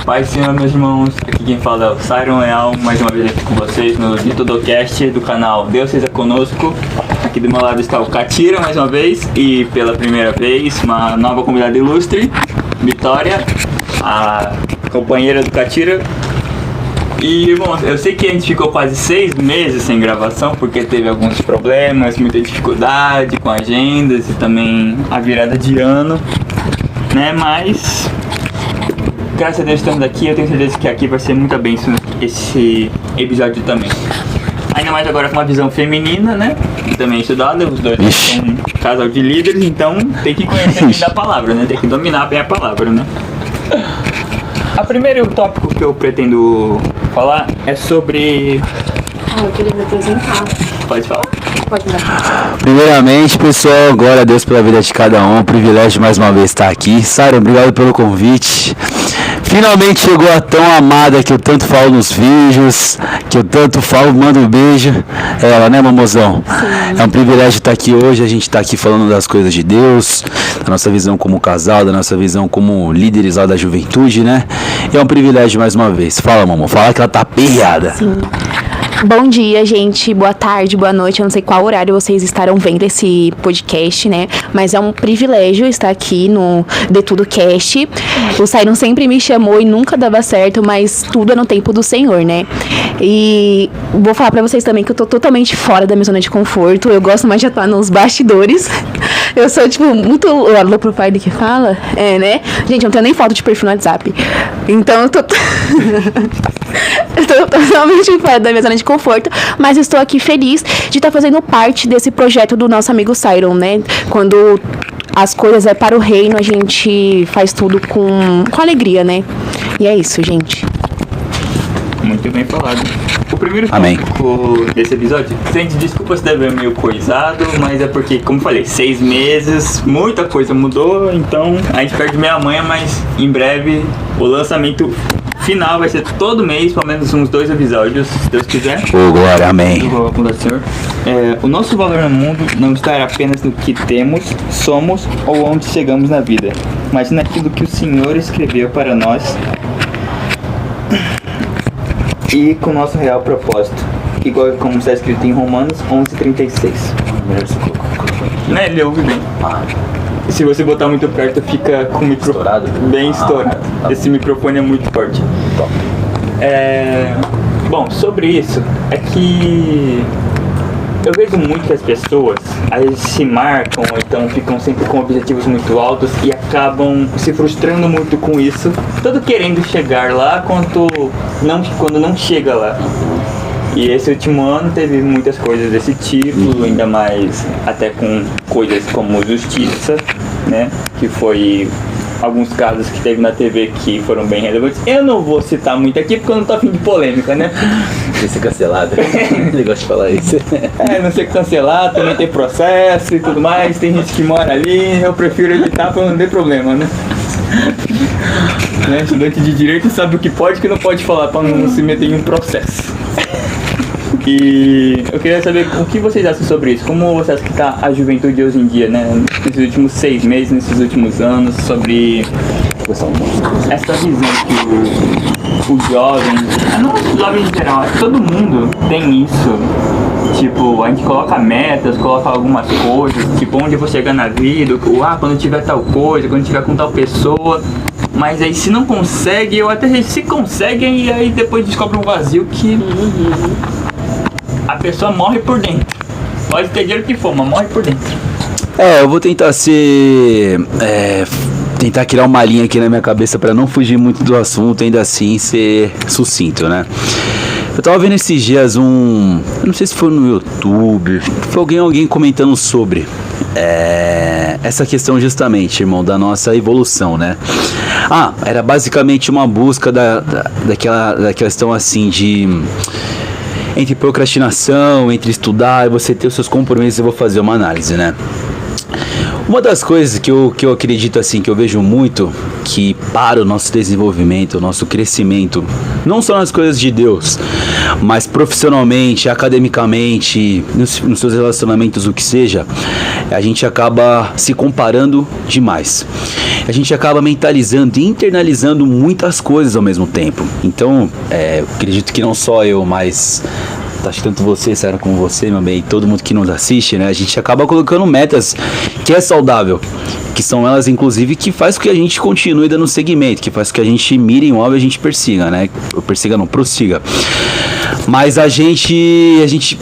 Pai do Senhor, meus irmãos, aqui quem fala é o Siron Leal, mais uma vez aqui com vocês no Ditudocast do canal Deus Seja Conosco. Aqui do meu lado está o Catira mais uma vez e pela primeira vez uma nova convidada ilustre, Vitória, a companheira do Catira. E, bom, eu sei que a gente ficou quase 6 meses sem gravação porque teve alguns problemas, muita dificuldade com agendas e também a virada de ano, né, mas graças a Deus estamos aqui, eu tenho certeza que aqui vai ser muito bênção esse episódio também. Ainda mais agora com uma visão feminina, né? E também estudada, os dois são um casal de líderes, então tem que conhecer bem da palavra, né? Tem que dominar bem a palavra, né? O primeiro tópico que eu pretendo falar é sobre... eu queria me apresentar. Pode falar? Pode me dar. Primeiramente, pessoal, glória a Deus pela vida de cada um. Privilégio mais uma vez estar aqui. Sara, obrigado pelo convite. Finalmente chegou a tão amada que eu tanto falo nos vídeos, que eu tanto falo, mando um beijo. É ela, né, mamozão? Sim. É um privilégio estar aqui hoje, a gente está aqui falando das coisas de Deus, da nossa visão como casal, da nossa visão como líderes lá da juventude, né? E é um privilégio mais uma vez. Fala, mamão, fala que ela tá aperreada. Sim. Bom dia, gente, boa tarde, boa noite, eu não sei qual horário vocês estarão vendo esse podcast, né, mas é um privilégio estar aqui no Ditudocast. O Siron sempre me chamou e nunca dava certo, mas tudo é no tempo do Senhor, né, e vou falar pra vocês também que eu tô totalmente fora da minha zona de conforto, eu gosto mais de atuar nos bastidores, eu sou, tipo, muito low profile que fala, né, gente, eu não tenho nem foto de perfil no WhatsApp, então eu tô... Estou totalmente fora da minha zona de conforto, mas estou aqui feliz de estar fazendo parte desse projeto do nosso amigo Siron, né? Quando as coisas é para o reino, a gente faz tudo com alegria, né? E é isso, gente. Muito bem falado. O primeiro tópico desse episódio, gente, desculpa se deve ver meio coisado, mas é porque, como falei, 6 meses, muita coisa mudou, então a gente perde meia manha, mas em breve o lançamento final vai ser todo mês, pelo menos uns 2 episódios, se Deus quiser. Glória, amém. O nosso valor no mundo não está apenas no que temos, somos ou onde chegamos na vida, mas naquilo que o Senhor escreveu para nós e com o nosso real propósito, igual como está escrito em Romanos 11:36. Né, ele ouve bem. Se você botar muito perto, fica com o microfone bem estourado. Esse microfone é muito forte. Bom, sobre isso, é que eu vejo muito que as pessoas, às vezes se marcam, ou então ficam sempre com objetivos muito altos e acabam se frustrando muito com isso, tanto querendo chegar lá quando não chega lá. E esse último ano teve muitas coisas desse tipo, ainda mais até com coisas como justiça, né? Que foi alguns casos que teve na TV que foram bem relevantes. Eu não vou citar muito aqui porque eu não tô afim de polêmica, né? Vai ser cancelado. Ele gosta de falar isso. Não ser cancelado, também tem processo e tudo mais. Tem gente que mora ali, eu prefiro evitar pra não ter problema, né? Estudante de direito sabe o que pode e o que não pode falar pra não se meter em um processo. E eu queria saber o que vocês acham sobre isso, como você acha que está a juventude hoje em dia, né? Nesses últimos 6 meses, nesses últimos anos, sobre essa visão que o jovem, não o jovem em geral, todo mundo tem isso. Tipo, a gente coloca metas, coloca algumas coisas, tipo, onde eu vou chegar na vida, quando tiver tal coisa, quando tiver com tal pessoa. Mas aí se não consegue, ou até se conseguem, e aí depois descobre um vazio que a pessoa morre por dentro. Pode ter dinheiro que for, mas morre por dentro. Eu vou tentar tentar criar uma linha aqui na minha cabeça para não fugir muito do assunto, ainda assim ser sucinto, né? Eu tava vendo esses dias eu não sei se foi no YouTube, foi alguém comentando sobre essa questão justamente, irmão, da nossa evolução, né? Era basicamente uma busca daquela questão assim de... entre procrastinação, entre estudar e você ter os seus compromissos. Eu vou fazer uma análise, né? Uma das coisas que eu acredito assim, que eu vejo muito, que para o nosso desenvolvimento, o nosso crescimento, não só nas coisas de Deus, mas profissionalmente, academicamente, nos seus relacionamentos, o que seja, a gente acaba se comparando demais. A gente acaba mentalizando e internalizando muitas coisas ao mesmo tempo. Então, eu acredito que não só eu, mas acho que tanto você, Sarah, como você, meu bem, e todo mundo que nos assiste, né? A gente acaba colocando metas que é saudável, que são elas, inclusive, que faz com que a gente continue dando segmento, que faz com que a gente mire em um alvo e a gente persiga, né? Prossiga. Mas a gente...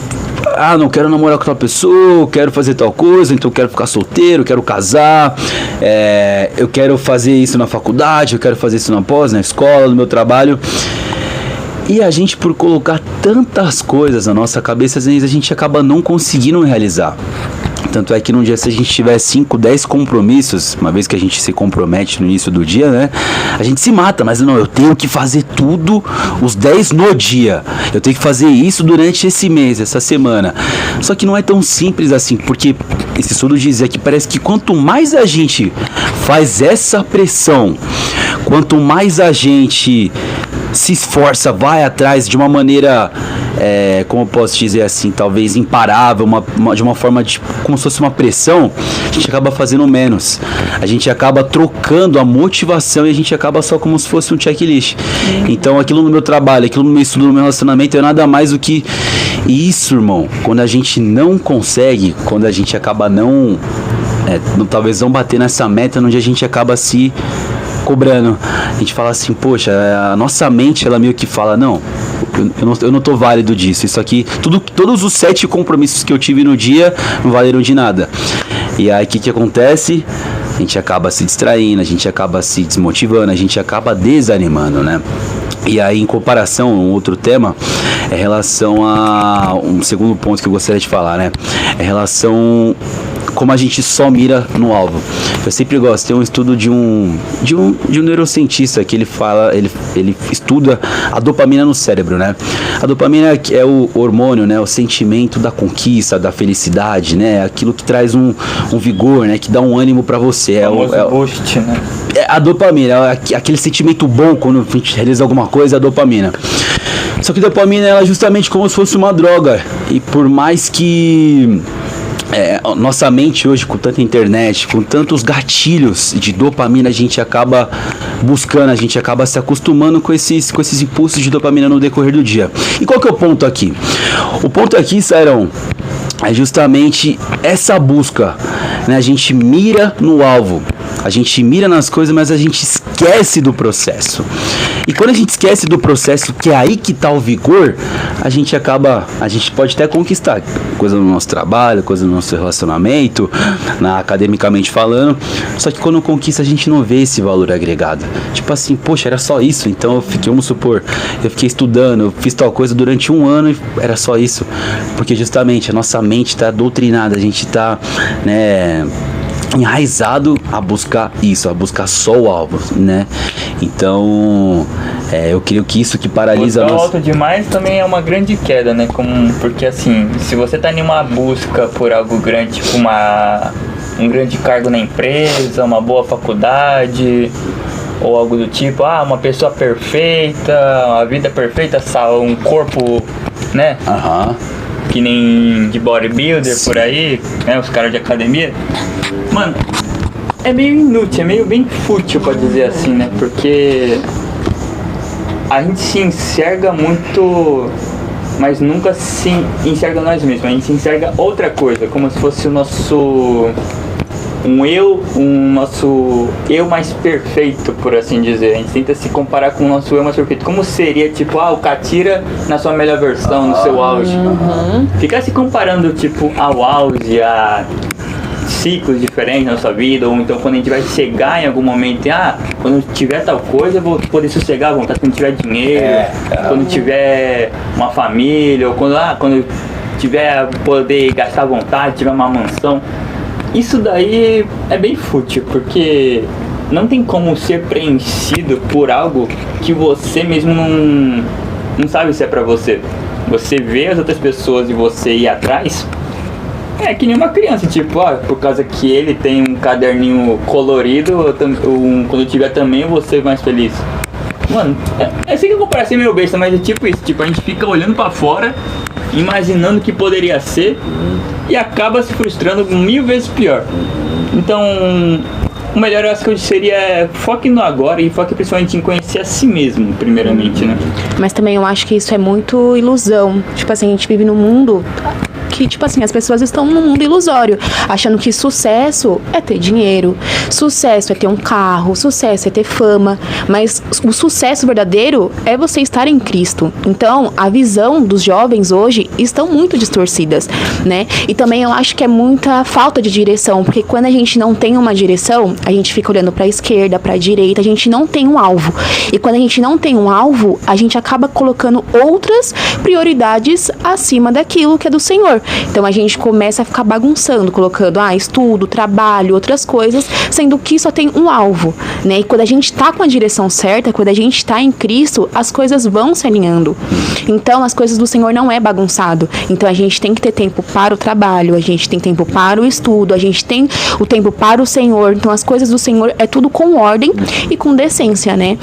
não quero namorar com tal pessoa, quero fazer tal coisa, então eu quero ficar solteiro, quero casar, eu quero fazer isso na faculdade, eu quero fazer isso na pós, na escola, no meu trabalho. E a gente, por colocar tantas coisas na nossa cabeça, às vezes a gente acaba não conseguindo realizar. Tanto é que num dia, se a gente tiver 5, 10 compromissos, uma vez que a gente se compromete no início do dia, né? A gente se mata, mas não, eu tenho que fazer tudo, os 10 no dia. Eu tenho que fazer isso durante esse mês, essa semana. Só que não é tão simples assim, porque esse estudo dizia que parece que quanto mais a gente faz essa pressão, quanto mais a gente se esforça, vai atrás de uma maneira, como eu posso dizer assim, talvez imparável, de uma forma como se fosse uma pressão, a gente acaba fazendo menos. A gente acaba trocando a motivação e a gente acaba só como se fosse um checklist. Então aquilo no meu trabalho, aquilo no meu estudo, no meu relacionamento é nada mais do que isso, irmão. Quando a gente não consegue, quando a gente acaba talvez não bater nessa meta, onde a gente acaba se cobrando. A gente fala assim, poxa, a nossa mente, ela meio que fala, não, eu não tô válido disso. Isso aqui, todos os 7 compromissos que eu tive no dia não valeram de nada. E aí, o que acontece? A gente acaba se distraindo, a gente acaba se desmotivando, a gente acaba desanimando, né? E aí, em comparação, um outro tema é relação a um segundo ponto que eu gostaria de falar, né? É relação como a gente só mira no alvo. Eu sempre gosto, tem um estudo de um neurocientista que ele fala, ele estuda a dopamina no cérebro, né? A dopamina é o hormônio, né? O sentimento da conquista, da felicidade, né? Aquilo que traz um vigor, né? Que dá um ânimo pra você. O boost, né? A dopamina, aquele sentimento bom quando a gente realiza alguma coisa, é a dopamina. Só que a dopamina ela é justamente como se fosse uma droga. E por mais que nossa mente hoje, com tanta internet, com tantos gatilhos de dopamina, a gente acaba buscando, a gente acaba se acostumando com esses impulsos de dopamina no decorrer do dia. E qual que é o ponto aqui? O ponto aqui, Sairão, é justamente essa busca, né? A gente mira no alvo, a gente mira nas coisas, mas a gente esquece do processo. E quando a gente esquece do processo, que é aí que tá o vigor, a gente pode até conquistar coisa no nosso trabalho, coisa no nosso relacionamento, academicamente falando, só que quando conquista a gente não vê esse valor agregado. Tipo assim, poxa, era só isso, então vamos supor, eu fiquei estudando, eu fiz tal coisa durante 1 ano e era só isso, porque justamente a nossa mente tá doutrinada, a gente tá, né, enraizado a buscar isso, a buscar só o alvo, né? Então, eu creio que isso que paralisa buscar alto demais também é uma grande queda, né? Porque assim, se você tá em uma busca por algo grande, tipo um grande cargo na empresa, uma boa faculdade, ou algo do tipo, uma pessoa perfeita, uma vida perfeita, um corpo, né? Que nem de bodybuilder. Sim. Por aí, né? Os caras de academia. Mano, é meio inútil, é meio bem fútil pra dizer assim, né? Porque a gente se enxerga muito, mas nunca se enxerga nós mesmos. A gente se enxerga outra coisa, como se fosse o nosso nosso eu mais perfeito, por assim dizer. A gente tenta se comparar com o nosso eu mais perfeito. Como seria, tipo, o Catira na sua melhor versão, no seu auge. Ficar se comparando, tipo, ao auge, a ciclos diferentes na sua vida, ou então quando a gente vai chegar em algum momento, quando tiver tal coisa eu vou poder sossegar à vontade, quando tiver dinheiro, quando tiver uma família, ou quando tiver poder gastar à vontade, tiver uma mansão. Isso daí é bem fútil, porque não tem como ser preenchido por algo que você mesmo não sabe se é pra você. Você vê as outras pessoas e você ir atrás, É que nem uma criança, tipo, por causa que ele tem um caderninho colorido, quando eu tiver também eu vou ser mais feliz. Mano, eu sei que eu vou parecer meio besta, mas é tipo isso, tipo, a gente fica olhando pra fora, imaginando o que poderia ser e acaba se frustrando 1000 vezes pior. Então, o melhor eu acho que seria foque no agora e foque principalmente em conhecer a si mesmo, primeiramente, né? Mas também eu acho que isso é muito ilusão. Tipo assim, a gente vive num mundo que, tipo assim, as pessoas estão num mundo ilusório, achando que sucesso é ter dinheiro, sucesso é ter um carro, sucesso é ter fama, mas o sucesso verdadeiro é você estar em Cristo. Então, a visão dos jovens hoje estão muito distorcidas, né? E também eu acho que é muita falta de direção, porque quando a gente não tem uma direção, a gente fica olhando para a esquerda, para a direita, a gente não tem um alvo. E quando a gente não tem um alvo, a gente acaba colocando outras prioridades acima daquilo que é do Senhor. Então a gente começa a ficar bagunçando, colocando estudo, trabalho, outras coisas, sendo que só tem um alvo, né? E quando a gente tá com a direção certa, quando a gente tá em Cristo, as coisas vão se alinhando. Então as coisas do Senhor não é bagunçado. Então a gente tem que ter tempo para o trabalho, a gente tem tempo para o estudo, a gente tem o tempo para o Senhor. Então as coisas do Senhor é tudo com ordem e com decência, né?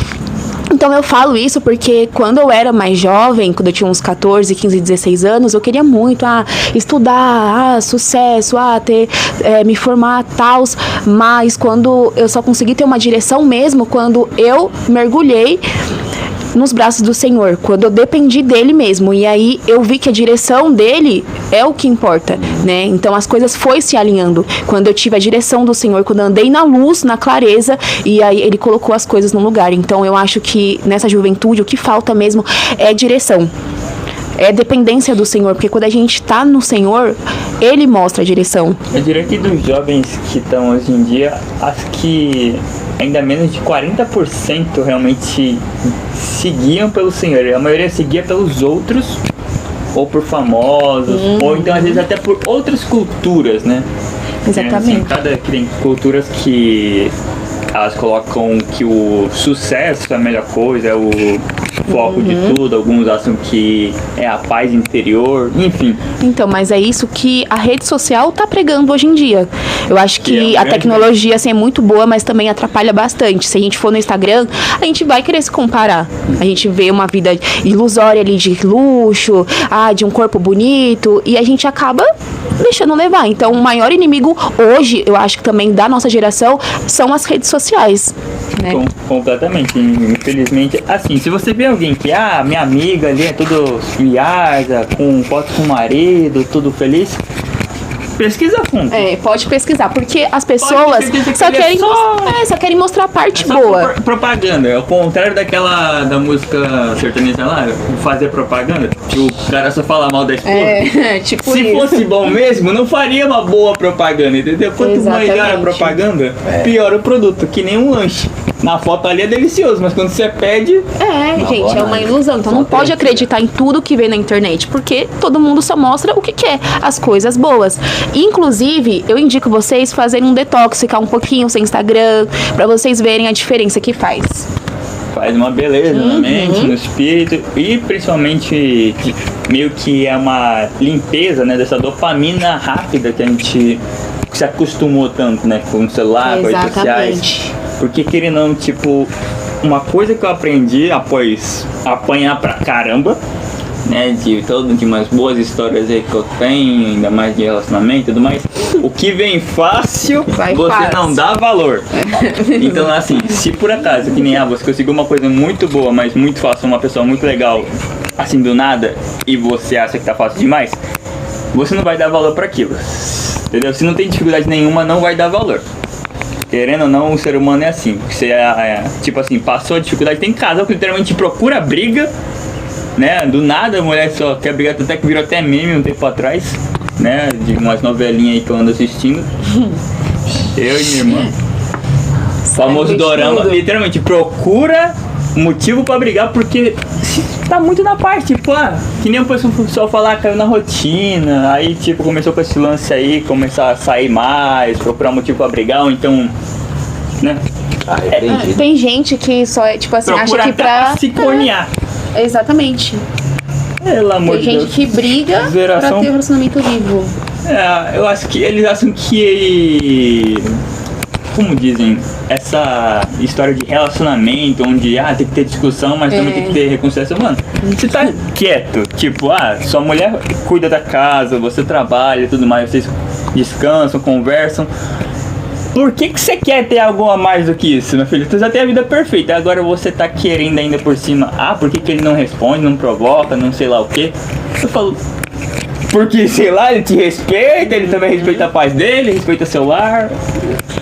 Então eu falo isso porque quando eu era mais jovem, quando eu tinha uns 14, 15, 16 anos, eu queria muito estudar, sucesso, me formar, tal. Mas quando eu só consegui ter uma direção mesmo, quando eu mergulhei nos braços do Senhor, quando eu dependi dele mesmo, e aí eu vi que a direção dele é o que importa, né? Então as coisas foi se alinhando, quando eu tive a direção do Senhor, quando eu andei na luz, na clareza, e aí ele colocou as coisas no lugar. Então eu acho que nessa juventude o que falta mesmo é direção, é dependência do Senhor, porque quando a gente tá no Senhor, ele mostra a direção. Eu diria que dos jovens que estão hoje em dia, acho que ainda menos de 40% realmente seguiam pelo Senhor. A maioria seguia pelos outros, ou por famosos, ou então às vezes até por outras culturas, né? Exatamente. Tem culturas que elas colocam que o sucesso é a melhor coisa, é o foco de tudo. Alguns acham que é a paz interior, enfim. Então, mas é isso que a rede social tá pregando hoje em dia. Eu acho que a tecnologia assim, é muito boa, mas também atrapalha bastante. Se a gente for no Instagram, a gente vai querer se comparar. A gente vê uma vida ilusória ali de luxo, de um corpo bonito, e a gente acaba deixando levar. Então, o maior inimigo hoje, eu acho que também da nossa geração, são as redes sociais, né? Completamente, infelizmente. Assim, se você vê alguém que, minha amiga ali é tudo viaja, com foto com o marido, tudo feliz, pesquisa a fundo. Pode pesquisar, porque as pessoas só querem mostrar a parte boa. Propaganda, é o contrário da música sertaneja lá, fazer propaganda, que o cara só fala mal da esposa. Tipo Se fosse bom mesmo, não faria uma boa propaganda, entendeu? Quanto melhor a propaganda, pior o produto, que nem um lanche. Na foto ali é delicioso, mas quando você pede... gente, é uma ilusão. Então não pode acreditar em tudo que vê na internet, porque todo mundo só mostra o que quer, as coisas boas. Inclusive, eu indico vocês fazerem um detox, ficar um pouquinho sem Instagram, pra vocês verem a diferença que faz. Faz uma beleza na mente, no espírito, e principalmente meio que é uma limpeza, né, dessa dopamina rápida que a gente se acostumou tanto, né, com o celular, com as redes sociais. Porque querendo ou não, tipo, uma coisa que eu aprendi após apanhar pra caramba, né, de umas boas histórias aí que eu tenho, ainda mais de relacionamento e tudo mais, o que vem fácil, você não dá valor. Então, assim, se por acaso, que nem você conseguiu uma coisa muito boa, mas muito fácil, uma pessoa muito legal, assim, do nada, e você acha que tá fácil demais, você não vai dar valor pra aquilo, entendeu? Se não tem dificuldade nenhuma, não vai dar valor. Querendo ou não, o ser humano é assim. Você tipo assim, passou a dificuldade. Tem casal que literalmente procura briga, né? Do nada a mulher só quer brigar, até que virou até meme um tempo atrás, né? De umas novelinhas aí que eu ando assistindo. Eu e minha irmã. Famoso dorama, literalmente procura motivo pra brigar, porque tá muito na parte, tipo, que nem o pessoal falar, caiu na rotina, aí tipo, começou com esse lance aí, começar a sair mais, procurar motivo pra brigar, ou então, né? Tem gente que só é, tipo assim, procura acha que pra se cornear. Exatamente. Pelo amor de Deus. Tem gente que briga pra ter um relacionamento vivo. Eu acho que eles acham que, como dizem, essa história de relacionamento, onde tem que ter discussão, mas também tem que ter reconciliação. Mano, você tá quieto, tipo, sua mulher cuida da casa, você trabalha e tudo mais, vocês descansam, conversam. Por que você quer ter algo a mais do que isso, meu filho? Tu já tem a vida perfeita, agora você tá querendo ainda por cima. Por que ele não responde, não provoca, não sei lá o quê? Eu falo, porque, sei lá, ele te respeita, ele também respeita a paz dele, respeita seu lar.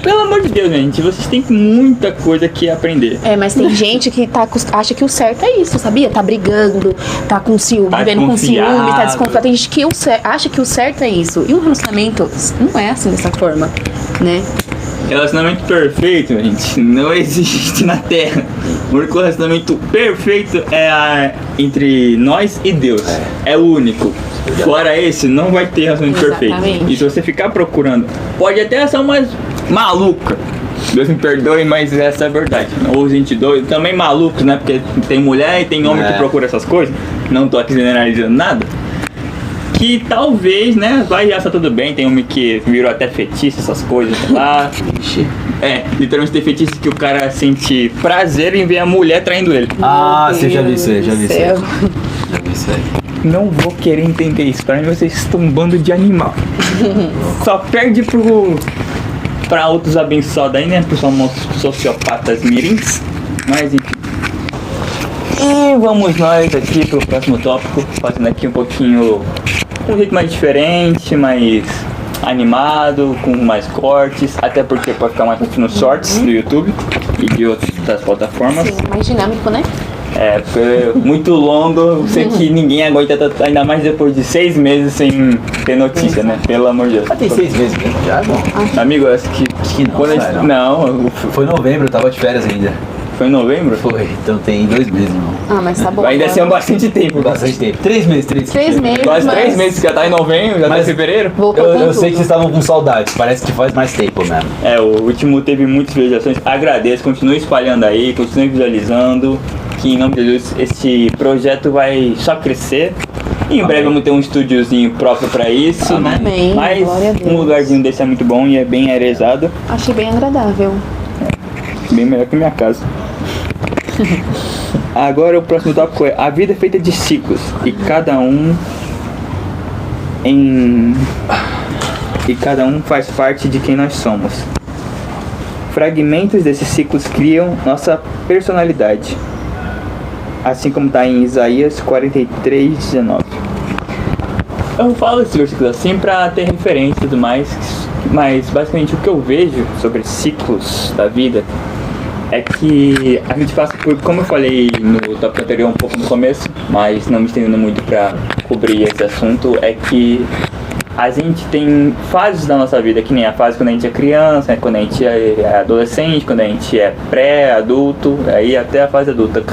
Pelo amor de Deus, gente, vocês têm muita coisa que aprender. Mas tem gente que acha que o certo é isso, sabia? Tá brigando, tá com ciúme, vivendo com ciúme, tá desconfiado. Tem gente que acha que o certo é isso. E um relacionamento não é assim dessa forma, né? Relacionamento perfeito, gente, não existe na Terra. O único relacionamento perfeito é entre nós e Deus. É o único. Fora esse, não vai ter relacionamento perfeito. E se você ficar procurando, pode até ser uma maluca. Deus me perdoe, mas essa é a verdade. Ou gente doido, também malucos, né? Porque tem mulher e tem homem que procura essas coisas. Não tô aqui generalizando nada. Que talvez, né, vai achar tudo bem, tem homem que virou até fetiche, essas coisas lá. Literalmente tem fetiche que o cara sente prazer em ver a mulher traindo ele. Você já vi isso aí, já vi isso aí. Não vou querer entender isso, pra mim vocês estão um bando de animal. Só perde pra outros abençoados aí, né, pros famosos sociopatas mirins. Mas enfim. E vamos nós aqui pro próximo tópico, fazendo aqui um pouquinho, um jeito mais diferente, mais animado, com mais cortes, até porque pode ficar mais fácil nos shorts do YouTube e de outras plataformas. Sim, mais dinâmico, né? Foi muito longo, eu sei que ninguém aguenta, ainda mais depois de 6 meses sem ter notícia, né? Pelo amor de Deus. Tem 6 meses mesmo, já é bom. Amigo, eu acho que não, quando não. Foi em novembro, eu tava de férias ainda. Foi em novembro? Foi, então tem 2 meses, irmão. Mas tá bom. Ainda ser bastante tempo. Bastante tempo. 3 meses. 3 meses. Quase 3 meses, já tá em novembro, já tá em fevereiro. Eu sei que vocês estavam com saudades, parece que faz mais tempo mesmo. O último teve muitas visualizações, agradeço, continue espalhando aí, continue visualizando, que em nome de Jesus esse projeto vai só crescer. E em breve vamos ter um estúdiozinho próprio pra isso, né? Amém. Mas um lugarzinho desse é muito bom e é bem arejado. Achei bem agradável. Bem melhor que minha casa. Agora o próximo tópico é: a vida é feita de ciclos e cada um faz parte de quem nós somos. Fragmentos desses ciclos criam nossa personalidade, assim como está em Isaías 43:19. Eu falo esse versículo assim para ter referência e tudo mais, mas basicamente o que eu vejo sobre ciclos da vida é que a gente passa por, como eu falei no tópico anterior um pouco no começo, mas não me estendendo muito para cobrir esse assunto, é que a gente tem fases da nossa vida, que nem a fase quando a gente é criança, quando a gente é adolescente, quando a gente é pré-adulto, aí até a fase adulta.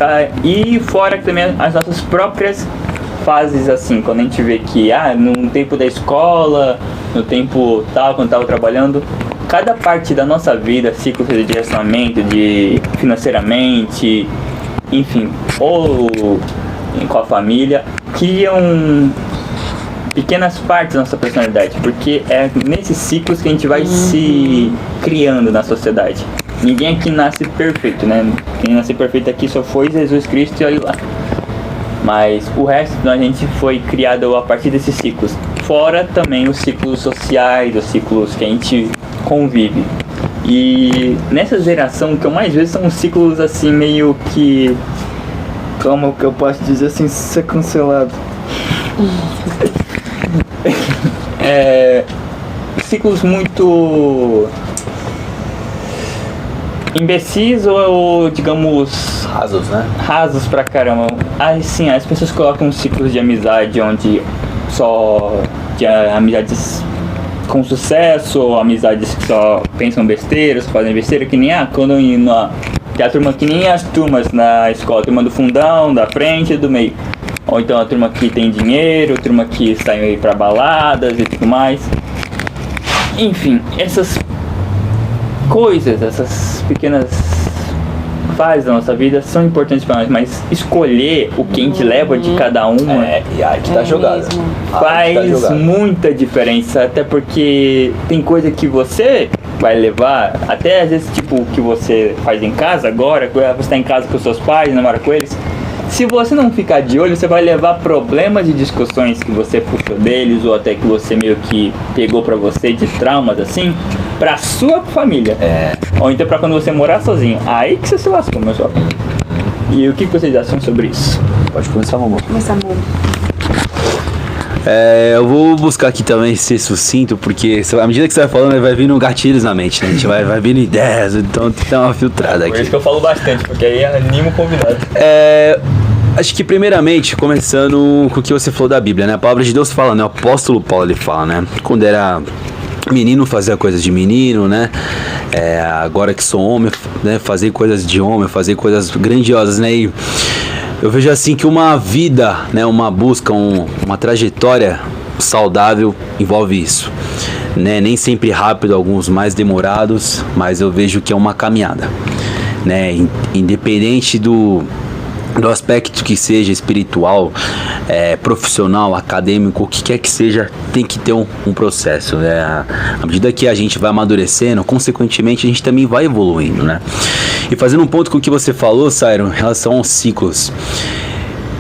E fora também as nossas próprias fases, assim, quando a gente vê que no tempo da escola, no tempo tal, quando estava trabalhando, cada parte da nossa vida, ciclo de relacionamento, de financeiramente, enfim, ou com a família, criam pequenas partes da nossa personalidade, porque é nesses ciclos que a gente vai se criando na sociedade. Ninguém aqui nasce perfeito, né? Quem nasce perfeito aqui só foi Jesus Cristo e olha lá. Mas o resto da gente foi criado a partir desses ciclos. Fora também os ciclos sociais, os ciclos que a gente convive. E nessa geração, o que eu mais vejo são ciclos assim meio que... Como que eu posso dizer assim, ser cancelado? Ciclos muito imbecis ou digamos rasos, né? Rasos pra caramba. Assim, as pessoas colocam ciclos de amizade onde só de amizades com sucesso, ou amizades que só pensam besteiras, fazem besteira, que nem quando tem a turma que nem as turmas na escola, a turma do fundão, da frente e do meio. Ou então a turma que tem dinheiro, a turma que sai pra baladas e tudo mais. Enfim, essas coisas, essas pequenas fases da nossa vida são importantes para nós, mas escolher o que a gente leva de cada uma E aí que tá jogada. faz muita diferença, até porque tem coisa que você vai levar, até às vezes tipo o que você faz em casa agora, você tá em casa com seus pais, namora com eles. Se você não ficar de olho, você vai levar problemas e discussões que você puxou deles, ou até que você meio que pegou pra você de traumas assim, pra sua família. Ou então pra quando você morar sozinho. Aí que você se lascou, meu jovem. E o que vocês acham sobre isso? Pode começar, amor. Começar, amor. Eu vou buscar aqui também ser sucinto, porque à medida que você vai falando, vai vindo gatilhos na mente, né? A gente vai vindo ideias, então tem que dar uma filtrada Por aqui. isso que eu falo bastante, porque aí animo o convidado. Acho que primeiramente, começando com o que você falou da Bíblia, né? A palavra de Deus fala, né? O apóstolo Paulo, ele fala, né? Quando era menino, fazia coisas de menino, né? Agora que sou homem, né? Fazer coisas de homem, fazer coisas grandiosas, né? E eu vejo assim que uma vida, né? Uma busca, uma trajetória saudável envolve isso, né? Nem sempre rápido, alguns mais demorados, mas eu vejo que é uma caminhada, né? Independente do aspecto que seja espiritual, profissional, acadêmico, o que quer que seja, tem que ter um processo, né? À medida que a gente vai amadurecendo, consequentemente a gente também vai evoluindo, né? E fazendo um ponto com o que você falou, Sairo, em relação aos ciclos,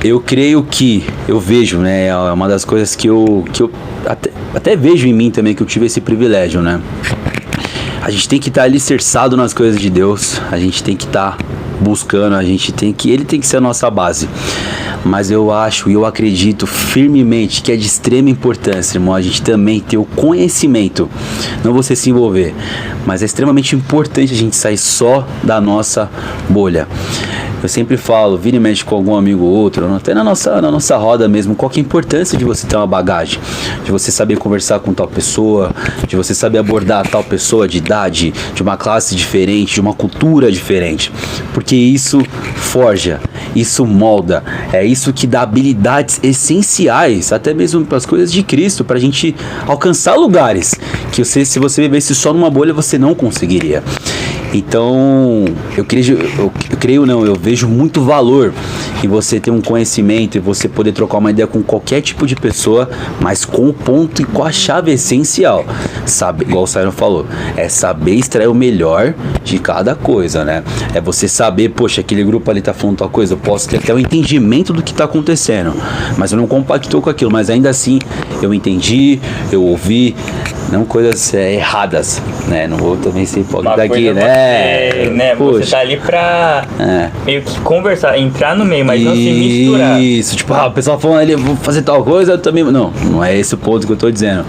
eu creio que, eu vejo, né? É uma das coisas que eu até vejo em mim também, que eu tive esse privilégio, né? A gente tem que estar alicerçado nas coisas de Deus, a gente tem que estar buscando, ele tem que ser a nossa base. Mas eu acho e eu acredito firmemente que é de extrema importância, irmão, a gente também ter o conhecimento, não você se envolver, mas é extremamente importante a gente sair só da nossa bolha. Eu sempre falo, vira e mexe com algum amigo ou outro, até na nossa roda mesmo, qual que é a importância de você ter uma bagagem, de você saber conversar com tal pessoa, de você saber abordar tal pessoa de idade, de uma classe diferente, de uma cultura diferente, porque isso forja, isso molda, é isso que dá habilidades essenciais, até mesmo para as coisas de Cristo, para a gente alcançar lugares que se você vivesse só numa bolha, você não conseguiria. Então, eu vejo muito valor em você ter um conhecimento e você poder trocar uma ideia com qualquer tipo de pessoa, mas com o ponto e com a chave essencial, sabe? Igual o Sairo falou, é saber extrair o melhor de cada coisa, né? É você saber, poxa, aquele grupo ali tá falando tal coisa, eu posso ter até o entendimento do que tá acontecendo, mas eu não compactou com aquilo, mas ainda assim eu entendi, eu ouvi, não coisas erradas, né? Não vou também ser hipócrita aqui, né? Você tá ali pra meio que conversar, entrar no meio, mas não se misturar. Isso, tipo, o pessoal falando ali, vou fazer tal coisa, eu também. Não é esse o ponto que eu tô dizendo.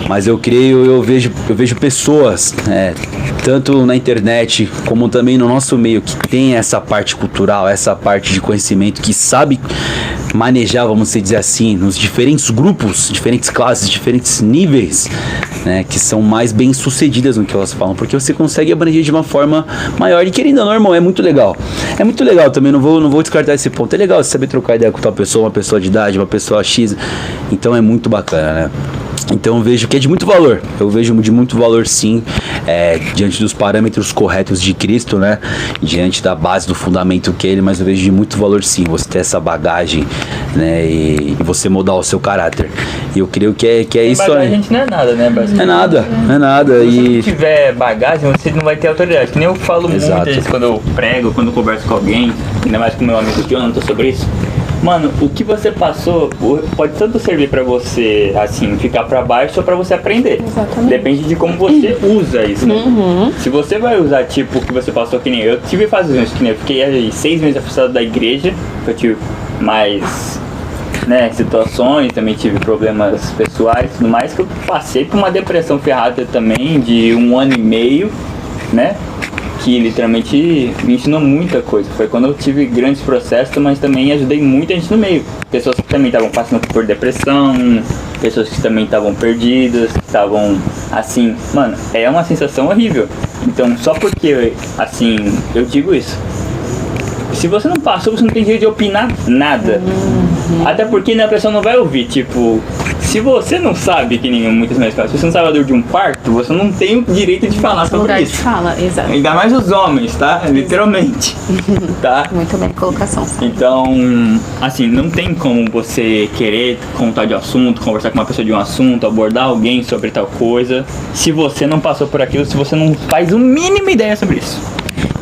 Mas eu vejo pessoas, tanto na internet como também no nosso meio, que tem essa parte cultural, essa parte de conhecimento, que sabe manejar, vamos dizer assim, nos diferentes grupos, diferentes classes, diferentes níveis, né, que são mais bem sucedidas no que elas falam, porque você consegue abranger de uma forma maior. E querendo ou não, irmão, é muito legal também, não vou descartar esse ponto. É legal você saber trocar ideia com tal pessoa, uma pessoa de idade, uma pessoa X, então é muito bacana, né? Então eu vejo que é de muito valor, sim, diante dos parâmetros corretos de Cristo, né, diante da base do fundamento que é Ele, mas eu vejo de muito valor sim, você ter essa bagagem, né, e você mudar o seu caráter, e eu creio que é isso aí. A gente não é nada, né, basicamente. É nada, Se você não tiver bagagem, você não vai ter autoridade, que nem eu falo muitas vezes quando eu prego, quando eu converso com alguém, ainda mais com meu amigo Jonathan sobre isso. Mano, o que você passou pode tanto servir pra você, assim, ficar pra baixo ou pra você aprender. Exatamente. Depende de como você usa isso, né? Se você vai usar, tipo, o que você passou, que nem eu tive fases que nem eu fiquei aí 6 meses afastado da igreja, eu tive mais, né, situações, também tive problemas pessoais e tudo mais, que eu passei por uma depressão ferrada também de 1 ano e meio, né? Que literalmente me ensinou muita coisa. Foi quando eu tive grandes processos, mas também ajudei muita gente no meio. Pessoas que também estavam passando por depressão, pessoas que também estavam perdidas, que estavam assim, mano, é uma sensação horrível. Então, só porque, assim, eu digo isso. Se você não passou, você não tem direito de opinar nada. Até porque a pessoa não vai ouvir, tipo, se você não sabe, que nem muitas vezes falam, se você não sabe a dor de um parto, você não tem o direito de falar sobre lugar de isso. fala, exato. Ainda mais os homens, tá? Literalmente. Tá? Muito bem, colocação. Então, assim, não tem como você querer contar de um assunto, conversar com uma pessoa de um assunto, abordar alguém sobre tal coisa, se você não passou por aquilo, se você não faz a mínima ideia sobre isso.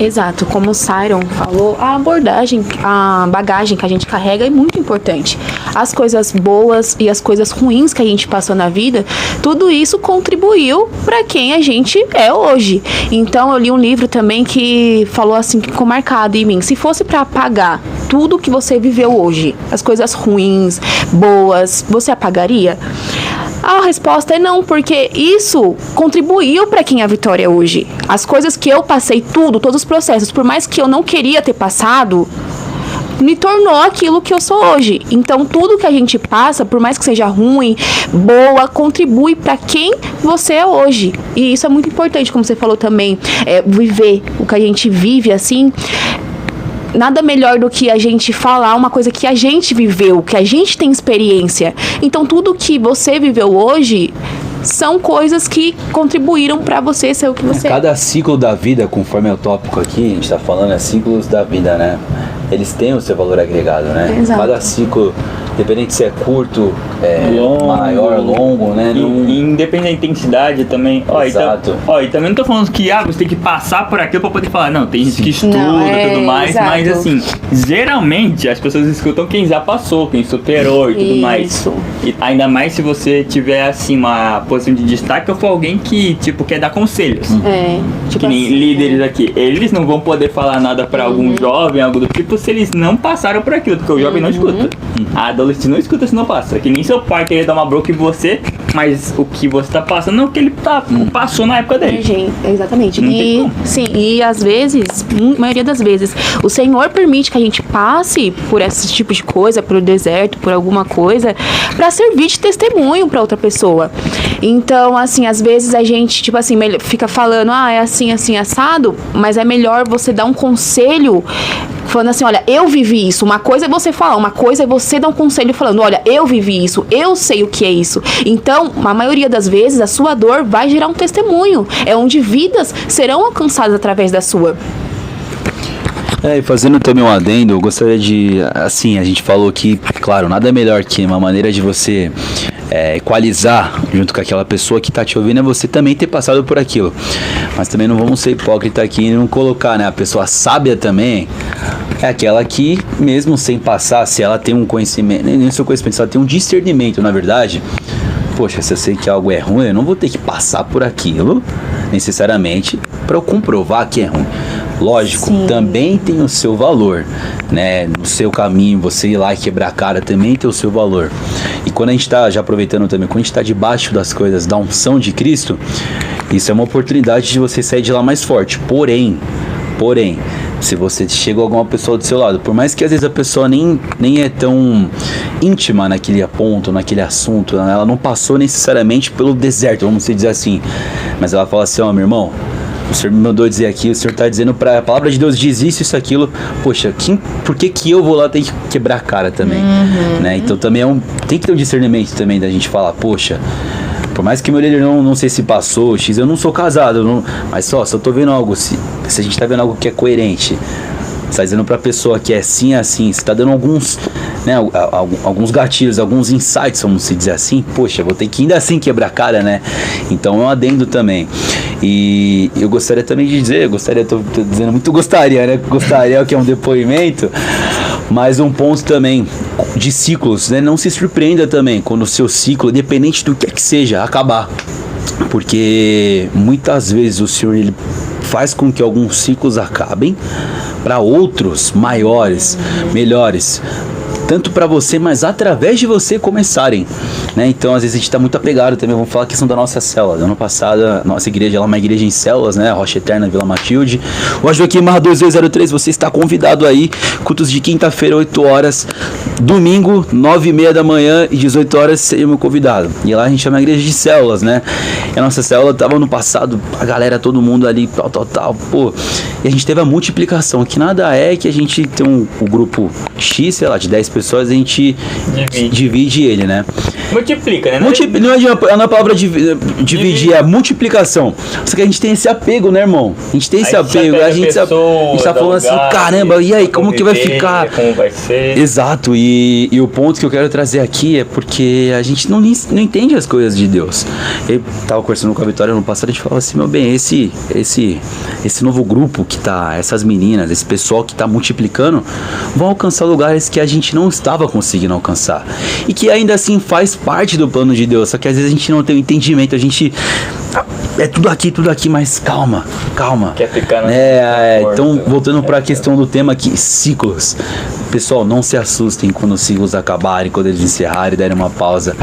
Exato, como o Siron falou, a abordagem, a bagagem que a gente carrega é muito importante. As coisas boas e as coisas ruins que a gente passou na vida, tudo isso contribuiu para quem a gente é hoje. Então eu li um livro também que falou assim, que ficou marcado em mim. Se fosse para apagar tudo que você viveu hoje, as coisas ruins, boas, você apagaria? A resposta é não, porque isso contribuiu para quem é a Vitória é hoje. As coisas que eu passei, todos os processos, por mais que eu não queria ter passado, me tornou aquilo que eu sou hoje. Então, tudo que a gente passa, por mais que seja ruim, boa, contribui para quem você é hoje. E isso é muito importante, como você falou também, viver o que a gente vive assim. Nada melhor do que a gente falar uma coisa que a gente viveu, que a gente tem experiência. Então, tudo que você viveu hoje são coisas que contribuíram para você ser o que você é. Cada ciclo da vida, conforme é o tópico aqui, a gente tá falando, é ciclos da vida, né? Eles têm o seu valor agregado, né? Exato. Cada ciclo, independente se é curto, Longo, maior, longo, né? E independente da intensidade também. Exato. E também não tô falando que você tem que passar por aquilo pra poder falar. Não, tem gente que estuda e tudo mais, exato. mas assim, geralmente as pessoas escutam quem já passou, quem superou e tudo mais. Isso. E ainda mais se você tiver assim uma posição de destaque ou for alguém que, tipo, quer dar conselhos. Tipo Que nem assim, líderes aqui. Eles não vão poder falar nada pra algum jovem, algo do tipo, se eles não passaram por aquilo, porque o jovem não escuta. A adolescente não escuta se não passa. Que nem seu pai queria dar uma bronca em você, mas o que você tá passando não é o que ele passou na época dele. gente, exatamente. Não tem como. Sim, e às vezes, a maioria das vezes, o Senhor permite que a gente passe por esse tipo de coisa, por deserto, por alguma coisa, pra servir de testemunho pra outra pessoa. Então, assim, às vezes a gente, tipo assim, fica falando, é assim, assim, assado, mas é melhor você dar um conselho falando assim, olha, eu vivi isso. Uma coisa é você falar, uma coisa é você dar um conselho falando, olha, eu vivi isso, eu sei o que é isso. Então, a maioria das vezes, a sua dor vai gerar um testemunho. É onde vidas serão alcançadas através da sua. E fazendo também um adendo, eu gostaria de, assim, a gente falou que, claro, nada melhor que uma maneira de você equalizar junto com aquela pessoa que tá te ouvindo é você também ter passado por aquilo. Mas também não vamos ser hipócritas aqui e não colocar, né? A pessoa sábia também é aquela que, mesmo sem passar, se ela tem um conhecimento, nem o seu conhecimento, se ela tem um discernimento, na verdade, poxa, se eu sei que algo é ruim, eu não vou ter que passar por aquilo necessariamente para eu comprovar que é ruim. Lógico, Sim. Também tem o seu valor, né? No seu caminho, você ir lá e quebrar a cara também tem o seu valor. E quando a gente tá, já aproveitando também, quando a gente tá debaixo das coisas da unção de Cristo, isso é uma oportunidade de você sair de lá mais forte. Porém, se você chega alguma pessoa do seu lado, por mais que às vezes a pessoa nem é tão íntima naquele ponto, naquele assunto, ela não passou necessariamente pelo deserto, vamos dizer assim, mas ela fala assim, meu irmão, o Senhor me mandou dizer aqui, o Senhor está dizendo a palavra de Deus diz isso, aquilo. Poxa, por que eu vou lá ter que quebrar a cara também? Né? Então também tem que ter um discernimento também da gente falar, poxa, por mais que meu líder não sei se passou, eu não sou casado, mas se eu tô vendo algo, se a gente tá vendo algo que é coerente, você tá dizendo pra pessoa que é assim, você tá dando alguns, né, alguns gatilhos, alguns insights, vamos dizer assim, poxa, vou ter que ainda assim quebrar a cara, né? Então é um adendo também. E eu gostaria também de dizer, tô dizendo muito gostaria, né? Gostaria que é um depoimento, mas um ponto também de ciclos, né? Não se surpreenda também quando o seu ciclo, independente do que seja, acabar. Porque muitas vezes o Senhor ele faz com que alguns ciclos acabem para outros maiores, melhores, tanto para você, mas através de você começarem, né? Então, às vezes a gente está muito apegado também, vamos falar a questão da nossa célula. Ano passado, a nossa igreja, ela é uma igreja em células, né? Rocha Eterna, Vila Matilde. O Joaquim Marra 2203, você está convidado aí, cultos de quinta-feira, 8 horas, domingo, 9h30 da manhã e 18 horas, seria meu convidado. E lá a gente chama a igreja de células, né? E a nossa célula tava no passado, a galera, todo mundo ali, tal, pô. E a gente teve a multiplicação, que nada é que a gente tem um grupo X, sei lá, de 10 pessoas, pessoas, a gente divide ele, né? Multiplica, né? Não é a palavra dividir, é multiplicação. Só que a gente tem esse apego, né, irmão? A gente tem esse apego, a gente tá falando assim, caramba, e aí, como que vai ficar? Como vai ser? Exato, e o ponto que eu quero trazer aqui é porque a gente não entende as coisas de Deus. Eu tava conversando com a Vitória no passado, a gente falava assim, meu bem, esse novo grupo que tá, essas meninas, esse pessoal que tá multiplicando, vão alcançar lugares que a gente não estava conseguindo alcançar. E que ainda assim faz parte do plano de Deus, só que às vezes a gente não tem o entendimento, a gente é tudo aqui, mas calma. Quer ficar na então, voltando para a questão do tema aqui, ciclos. Pessoal, não se assustem quando os ciclos acabarem, quando eles encerrarem e derem uma pausa.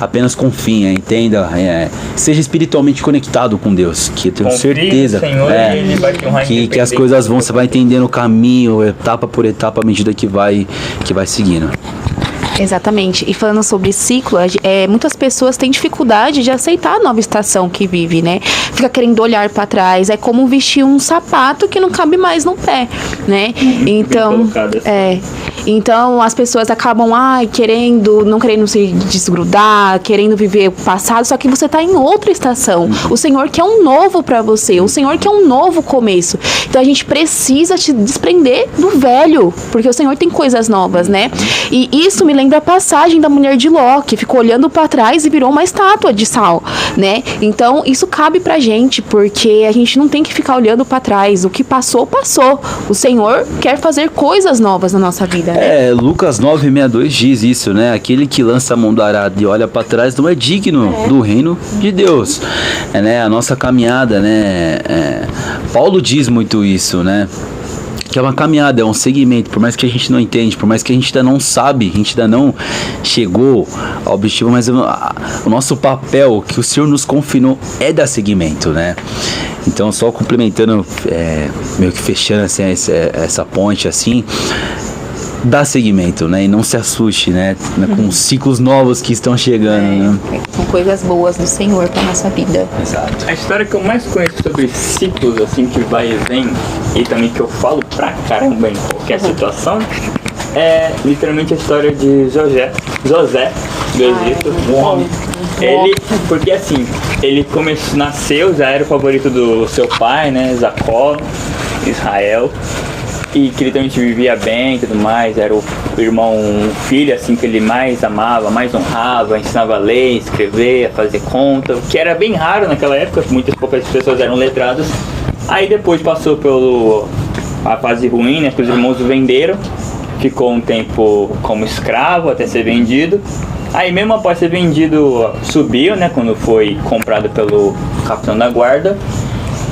Apenas confiem, entenda, seja espiritualmente conectado com Deus, que eu tenho certeza Senhor, ele vai te honrar que as coisas vão, você vai entendendo o caminho, etapa por etapa, à medida que vai seguindo. Exatamente. E falando sobre ciclo, muitas pessoas têm dificuldade de aceitar a nova estação que vive, né? Fica querendo olhar para trás. É como vestir um sapato que não cabe mais no pé, né? Então as pessoas acabam não querendo se desgrudar, querendo viver o passado, só que você tá em outra estação. O Senhor quer um novo para você, o Senhor quer um novo começo. Então a gente precisa se desprender do velho, porque o Senhor tem coisas novas, né? E isso me lembra a passagem da mulher de Ló, que ficou olhando para trás e virou uma estátua de sal, né? Então isso cabe pra gente, porque a gente não tem que ficar olhando para trás. O que passou. O Senhor quer fazer coisas novas na nossa vida. Lucas 9:62 diz isso, né? Aquele que lança a mão do arado e olha para trás não é digno do reino de Deus. Né? A nossa caminhada, né? Paulo diz muito isso, né? Que é uma caminhada, é um segmento, por mais que a gente não entende, por mais que a gente ainda não sabe, a gente ainda não chegou ao objetivo, mas o nosso papel que o Senhor nos confinou é dar segmento, né? Então, só complementando, meio que fechando assim, essa ponte assim, dá seguimento, né? E não se assuste, né? Com ciclos novos que estão chegando, né? São coisas boas do Senhor para nossa vida. Exato. A história que eu mais conheço sobre ciclos, assim, que vai e vem, e também que eu falo pra caramba em qualquer situação, é literalmente a história de José do Egito, um homem. Ele, porque assim, ele nasceu, já era o favorito do seu pai, né? Jacó, Israel. E que ele também vivia bem e tudo mais, era o filho assim que ele mais amava, mais honrava, ensinava a ler, escrever, a fazer conta, o que era bem raro naquela época, poucas pessoas eram letradas. Aí depois passou a fase ruim, né, que os irmãos o venderam, ficou um tempo como escravo até ser vendido. Aí mesmo após ser vendido, subiu, né, quando foi comprado pelo capitão da guarda.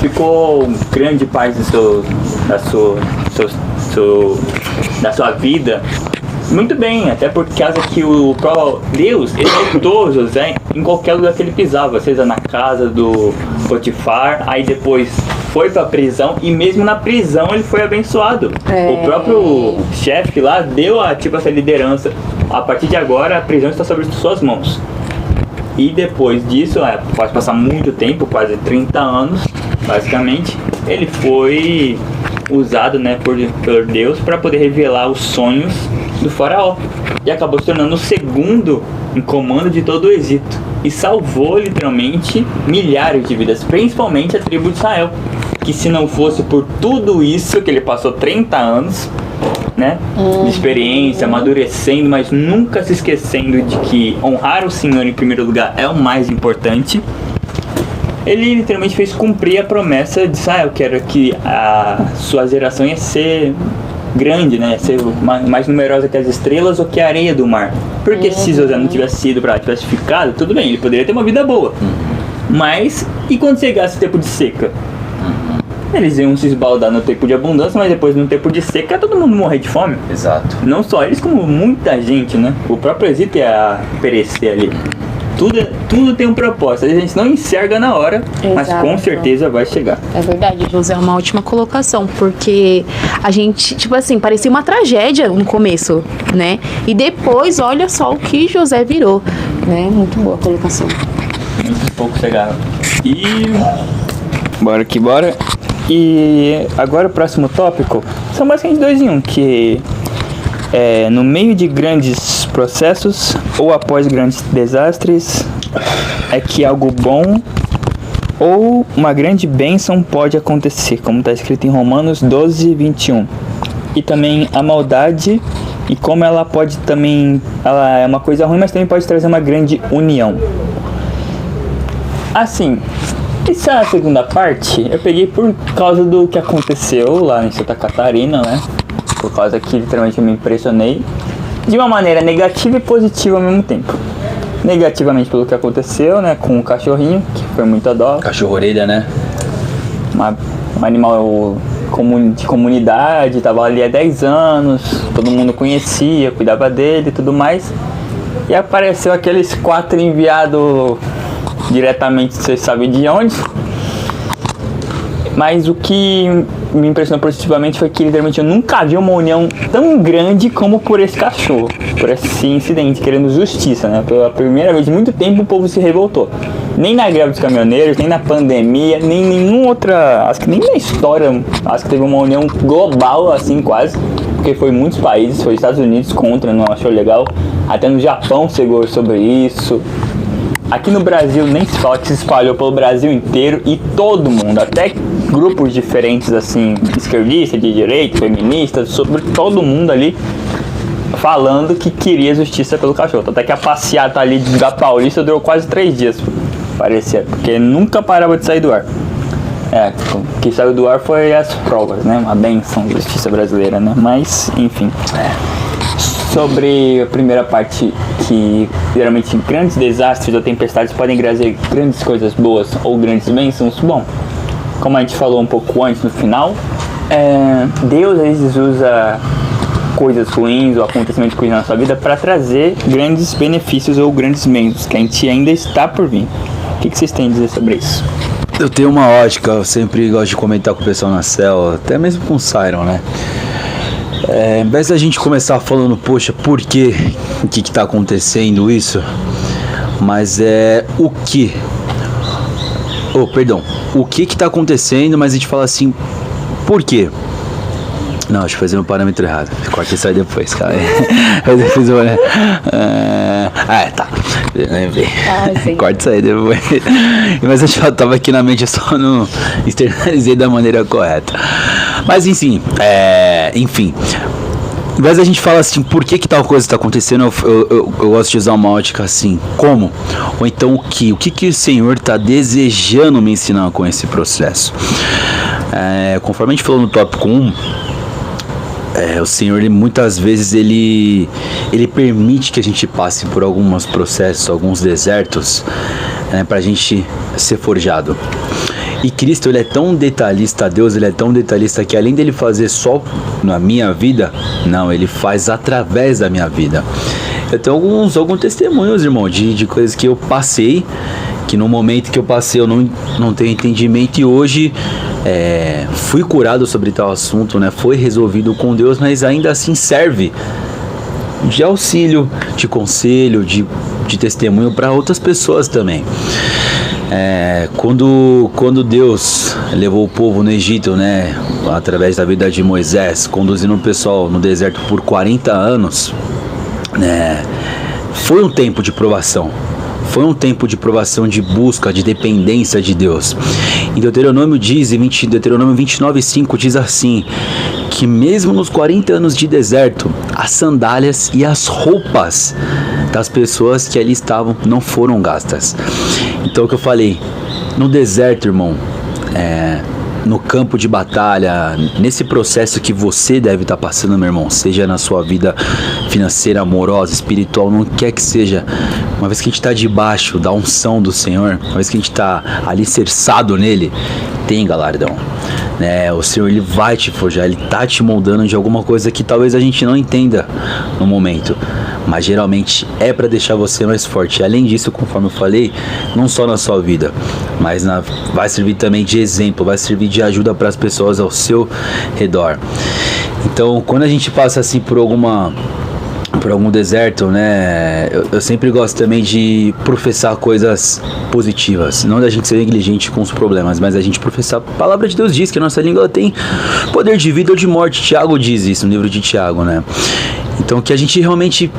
Ficou grande parte da sua vida muito bem, até por causa que o próprio Deus exaltou José em qualquer lugar que ele pisava, seja na casa do Potifar, aí depois foi pra prisão e mesmo na prisão ele foi abençoado. O próprio chefe lá deu essa liderança. A partir de agora a prisão está sobre suas mãos. E depois disso, pode passar muito tempo, quase 30 anos, basicamente, ele foi usado, né, por Deus para poder revelar os sonhos do faraó. E acabou se tornando o segundo em comando de todo o Egito. E salvou, literalmente, milhares de vidas, principalmente a tribo de Israel. Que se não fosse por tudo isso, que ele passou 30 anos, né, de experiência, amadurecendo, mas nunca se esquecendo de que honrar o Senhor em primeiro lugar é o mais importante, ele literalmente fez cumprir a promessa de Israel, que era que a sua geração ia ser grande, né, ia ser mais numerosa que as estrelas ou que a areia do mar. Porque se José não tivesse sido para lá, tivesse ficado, tudo bem, ele poderia ter uma vida boa. Mas, e quando chegasse o tempo de seca? Eles iam se esbaldar no tempo de abundância, mas depois no tempo de seca todo mundo morrer de fome. Exato. Não só eles, como muita gente, né? O próprio Egito ia perecer ali. Tudo tem um propósito. A gente não enxerga na hora, mas com certeza vai chegar. É verdade, José, é uma ótima colocação, porque a gente, parecia uma tragédia no começo, né? E depois, olha só o que José virou, né? Muito boa a colocação. Muito pouco chegaram. E... bora que bora. E agora o próximo tópico são basicamente 2 em 1, que No meio de grandes processos ou após grandes desastres é que algo bom ou uma grande bênção pode acontecer, como está escrito em Romanos 12, 21. E também a maldade e como ela pode também, ela é uma coisa ruim, mas também pode trazer uma grande união. Assim, essa segunda parte eu peguei por causa do que aconteceu lá em Santa Catarina, né? Por causa que literalmente eu me impressionei de uma maneira negativa e positiva ao mesmo tempo. Negativamente pelo que aconteceu, né, com o cachorrinho, que foi muita dó. Cachorro orelha, né? Um animal de comunidade, tava ali há 10 anos, todo mundo conhecia, cuidava dele e tudo mais. E apareceu aqueles 4 enviados diretamente, você sabe de onde. Mas o que me impressionou positivamente foi que literalmente eu nunca vi uma união tão grande como por esse cachorro, por esse incidente, querendo justiça, né? Pela primeira vez em muito tempo o povo se revoltou. Nem na greve dos caminhoneiros, nem na pandemia, nem nenhuma outra, acho que nem na história, acho que teve uma união global assim quase, porque foi muitos países, foi Estados Unidos contra, não achou legal, até no Japão chegou sobre isso. Aqui no Brasil nem se fala, que se espalhou pelo Brasil inteiro e todo mundo, até grupos diferentes assim, esquerdistas, de direita, feministas, sobre todo mundo ali falando que queria justiça pelo cachorro. Até que a passeata ali da Paulista durou quase 3 dias, parecia, porque nunca parava de sair do ar. O que saiu do ar foi as provas, né? Uma benção da justiça brasileira, né? Mas, enfim. Sobre a primeira parte, que geralmente grandes desastres ou tempestades podem trazer grandes coisas boas ou grandes bênçãos. Bom, como a gente falou um pouco antes no final, Deus às vezes usa coisas ruins ou acontecimentos ruins na nossa vida para trazer grandes benefícios ou grandes bênçãos que a gente ainda está por vir. O que vocês têm a dizer sobre isso? Eu tenho uma ótica, eu sempre gosto de comentar com o pessoal na célula, até mesmo com o Siron, né? Em vez da gente começar falando, poxa, por quê? O que tá acontecendo isso? Mas o que? O que tá acontecendo, mas a gente fala assim, por quê? Não, deixa eu fazer um parâmetro errado. Corta e sai depois, cara. Eu fiz uma... tá. Lembrei. Corta e sai depois. Mas eu já tava aqui na mente, eu só não externalizei da maneira correta. Mas enfim, enfim. Em vez da gente falar assim, por que tal coisa está acontecendo, eu gosto de usar uma ótica assim, como? Ou então o que? O que o Senhor está desejando me ensinar com esse processo? Conforme a gente falou no tópico 1, o Senhor, muitas vezes, ele permite que a gente passe por alguns processos, alguns desertos, para a gente ser forjado. E Cristo, ele é tão detalhista, Deus, ele é tão detalhista que além dele fazer só na minha vida, não, ele faz através da minha vida. Eu tenho alguns testemunhos, irmão, de coisas que eu passei, que no momento que eu passei eu não tenho entendimento, e hoje fui curado sobre tal assunto, né? Foi resolvido com Deus, mas ainda assim serve de auxílio, de conselho, de testemunho para outras pessoas também. Quando Deus levou o povo no Egito, né, através da vida de Moisés, conduzindo o pessoal no deserto por 40 anos, né, foi um tempo de provação. Foi um tempo de provação, de busca, de dependência de Deus. Em Deuteronômio 29:5 diz assim, que mesmo nos 40 anos de deserto, as sandálias e as roupas das pessoas que ali estavam não foram gastas. Então o que eu falei, no deserto, irmão, no campo de batalha, nesse processo que você deve estar passando, meu irmão, seja na sua vida financeira, amorosa, espiritual, não quer que seja, uma vez que a gente está debaixo da unção do Senhor, uma vez que a gente está alicerçado nele, tem galardão. O Senhor, ele vai te forjar, ele tá te moldando de alguma coisa que talvez a gente não entenda no momento, mas geralmente é para deixar você mais forte. E além disso, conforme eu falei, não só na sua vida, mas vai servir também de exemplo, vai servir de ajuda para as pessoas ao seu redor. Então, quando a gente passa assim por algum deserto, né, eu sempre gosto também de professar coisas positivas, não da gente ser negligente com os problemas, mas a gente professar. A palavra de Deus diz que a nossa língua tem poder de vida ou de morte. Tiago diz isso no livro de Tiago, né? Então que a gente realmente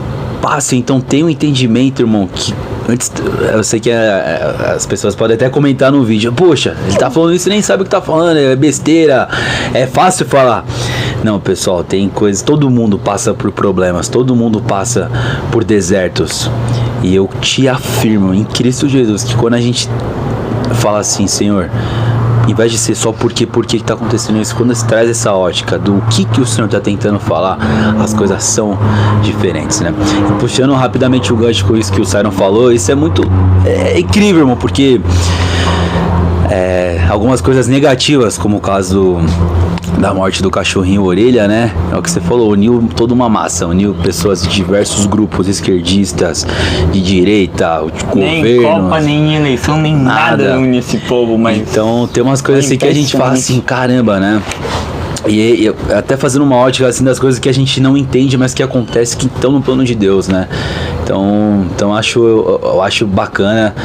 passe, então tem um entendimento, irmão, que antes, eu sei que as pessoas podem até comentar no vídeo, poxa, ele tá falando isso e nem sabe o que tá falando, é besteira, é fácil falar. Não, pessoal, tem coisas, todo mundo passa por problemas, todo mundo passa por desertos. E eu te afirmo em Cristo Jesus que quando a gente fala assim, Senhor, em vez de ser só por que está acontecendo isso, quando você traz essa ótica do que o Senhor está tentando falar, as coisas são diferentes, né? E puxando rapidamente o gancho com isso que o Siron falou, isso é muito incrível, irmão, porque algumas coisas negativas, como o caso da morte do cachorrinho Orelha, né? É o que você falou, uniu toda uma massa, uniu pessoas de diversos grupos esquerdistas, de direita, de nem governo. Copa, nem eleição, nem nada une esse povo, mas... Então tem umas coisas assim que a gente fala assim, caramba, né? E até fazendo uma ótica assim das coisas que a gente não entende, mas que acontece, que estão no plano de Deus, né? Então eu acho bacana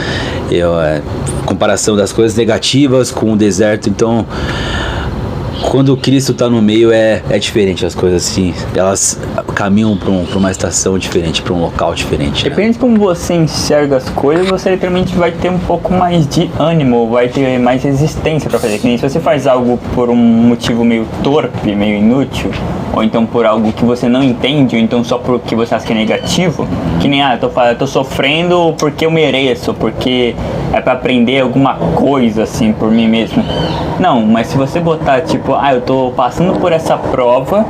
comparação das coisas negativas com o deserto. Então quando o Cristo está no meio é diferente as coisas assim, elas caminham para uma estação diferente, para um local diferente, né? Depende de como você enxerga as coisas, você literalmente vai ter um pouco mais de ânimo, vai ter mais resistência para fazer. Que nem se você faz algo por um motivo meio torpe, meio inútil, ou então por algo que você não entende, ou então só porque você acha que é negativo, que nem, eu tô sofrendo porque eu mereço, porque é para aprender alguma coisa assim por mim mesmo. Não, mas se você botar tipo, eu tô passando por essa prova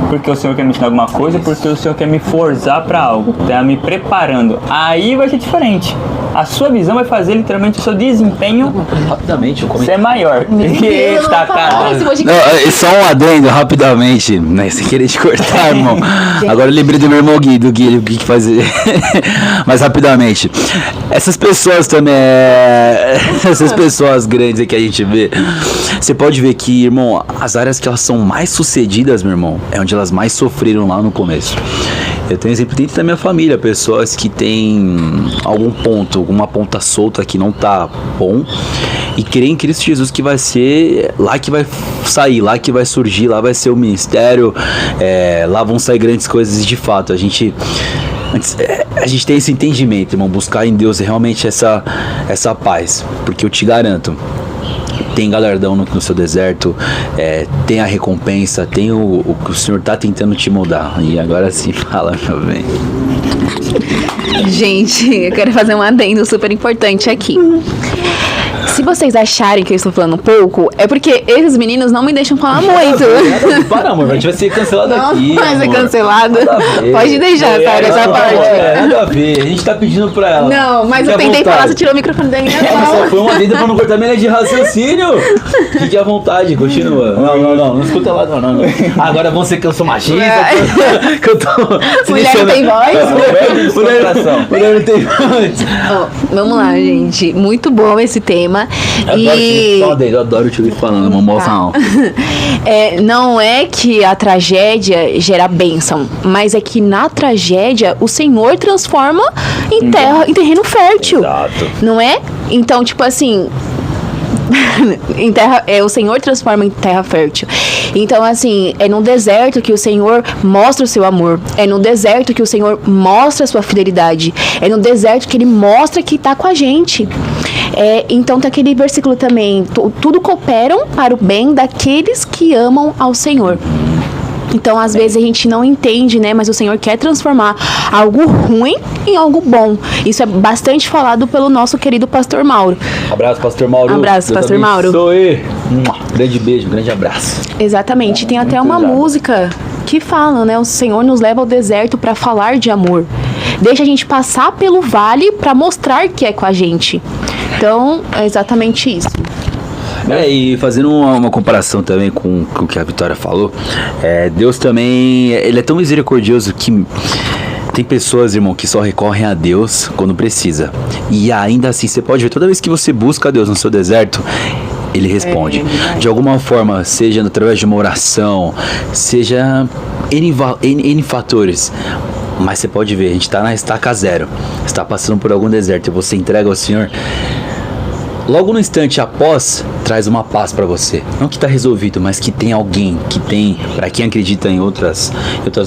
porque o Senhor quer me ensinar alguma coisa, porque o Senhor quer me forçar para algo, tá me preparando, aí vai ser diferente. A sua visão vai fazer literalmente o seu desempenho rapidamente ser maior. Eita, cara. Não, só um adendo rapidamente, né? Sem querer te cortar, irmão. Agora eu lembrei do meu irmão Gui, do Gui, o que fazer. Mas rapidamente, essas pessoas também, essas pessoas grandes que a gente vê, você pode ver que, irmão, as áreas que elas são mais sucedidas, meu irmão, é onde elas mais sofreram lá no começo. Eu tenho exemplo dentro da minha família, pessoas que têm alguma ponta solta que não tá bom, e creem em Cristo Jesus que vai ser lá que vai sair, lá que vai surgir, lá vai ser o ministério, lá vão sair grandes coisas. De fato, a gente tem esse entendimento, irmão, buscar em Deus realmente essa paz, porque eu te garanto, tem galardão no seu deserto, tem a recompensa, tem o que o Senhor tá tentando te mudar. E agora sim, fala, meu bem. Gente, eu quero fazer um adendo super importante aqui. Se vocês acharem que eu estou falando pouco, é porque esses meninos não me deixam falar muito. Para, amor, a gente vai ser cancelado aqui. Não vai ser cancelado. Pode deixar, tá? Essa parte. Nada a ver, a gente tá pedindo pra ela. Não, mas eu tentei falar, você tirou o microfone da minha mão. Só foi uma adenda pra não cortar minha linha de raciocínio. Fique à vontade, continua. Não escuta lá, não. Agora vão ser que eu sou machista. Que eu tô. Mulher não tem voz. Mulher não tem voz. Vamos lá, gente. Muito bom esse tema. Eu adoro te ouvir falando, mamãozão. Não é que a tragédia gera bênção, mas é que na tragédia o Senhor transforma em terreno fértil. Exato. Não é? Então, tipo assim, o Senhor transforma em terra fértil. Então, assim, é no deserto que o Senhor mostra o seu amor. É no deserto que o Senhor mostra a sua fidelidade. É no deserto que Ele mostra que está com a gente. Então tem aquele versículo também, tudo cooperam para o bem daqueles que amam ao Senhor. Então, às vezes a gente não entende, né? Mas o Senhor quer transformar algo ruim em algo bom. Isso é bastante falado pelo nosso querido Pastor Mauro. Abraço, Pastor Mauro. Abraço, Deus Pastor Mauro. Abençoe. Grande beijo, grande abraço. Exatamente. Tem até uma música que fala, né? O Senhor nos leva ao deserto para falar de amor. Deixa a gente passar pelo vale para mostrar que é com a gente. Então, é exatamente isso. E fazendo uma comparação também com o que a Vitória falou, Deus também, Ele é tão misericordioso que tem pessoas, irmão, que só recorrem a Deus quando precisa. E ainda assim, você pode ver, toda vez que você busca a Deus no seu deserto, Ele responde. De alguma forma, seja através de uma oração, seja N fatores. Mas você pode ver, a gente está na estaca zero, está passando por algum deserto e você entrega ao Senhor. logo no instante após, traz uma paz para você. Não que tá resolvido, mas que tem alguém, que tem, para quem acredita em outras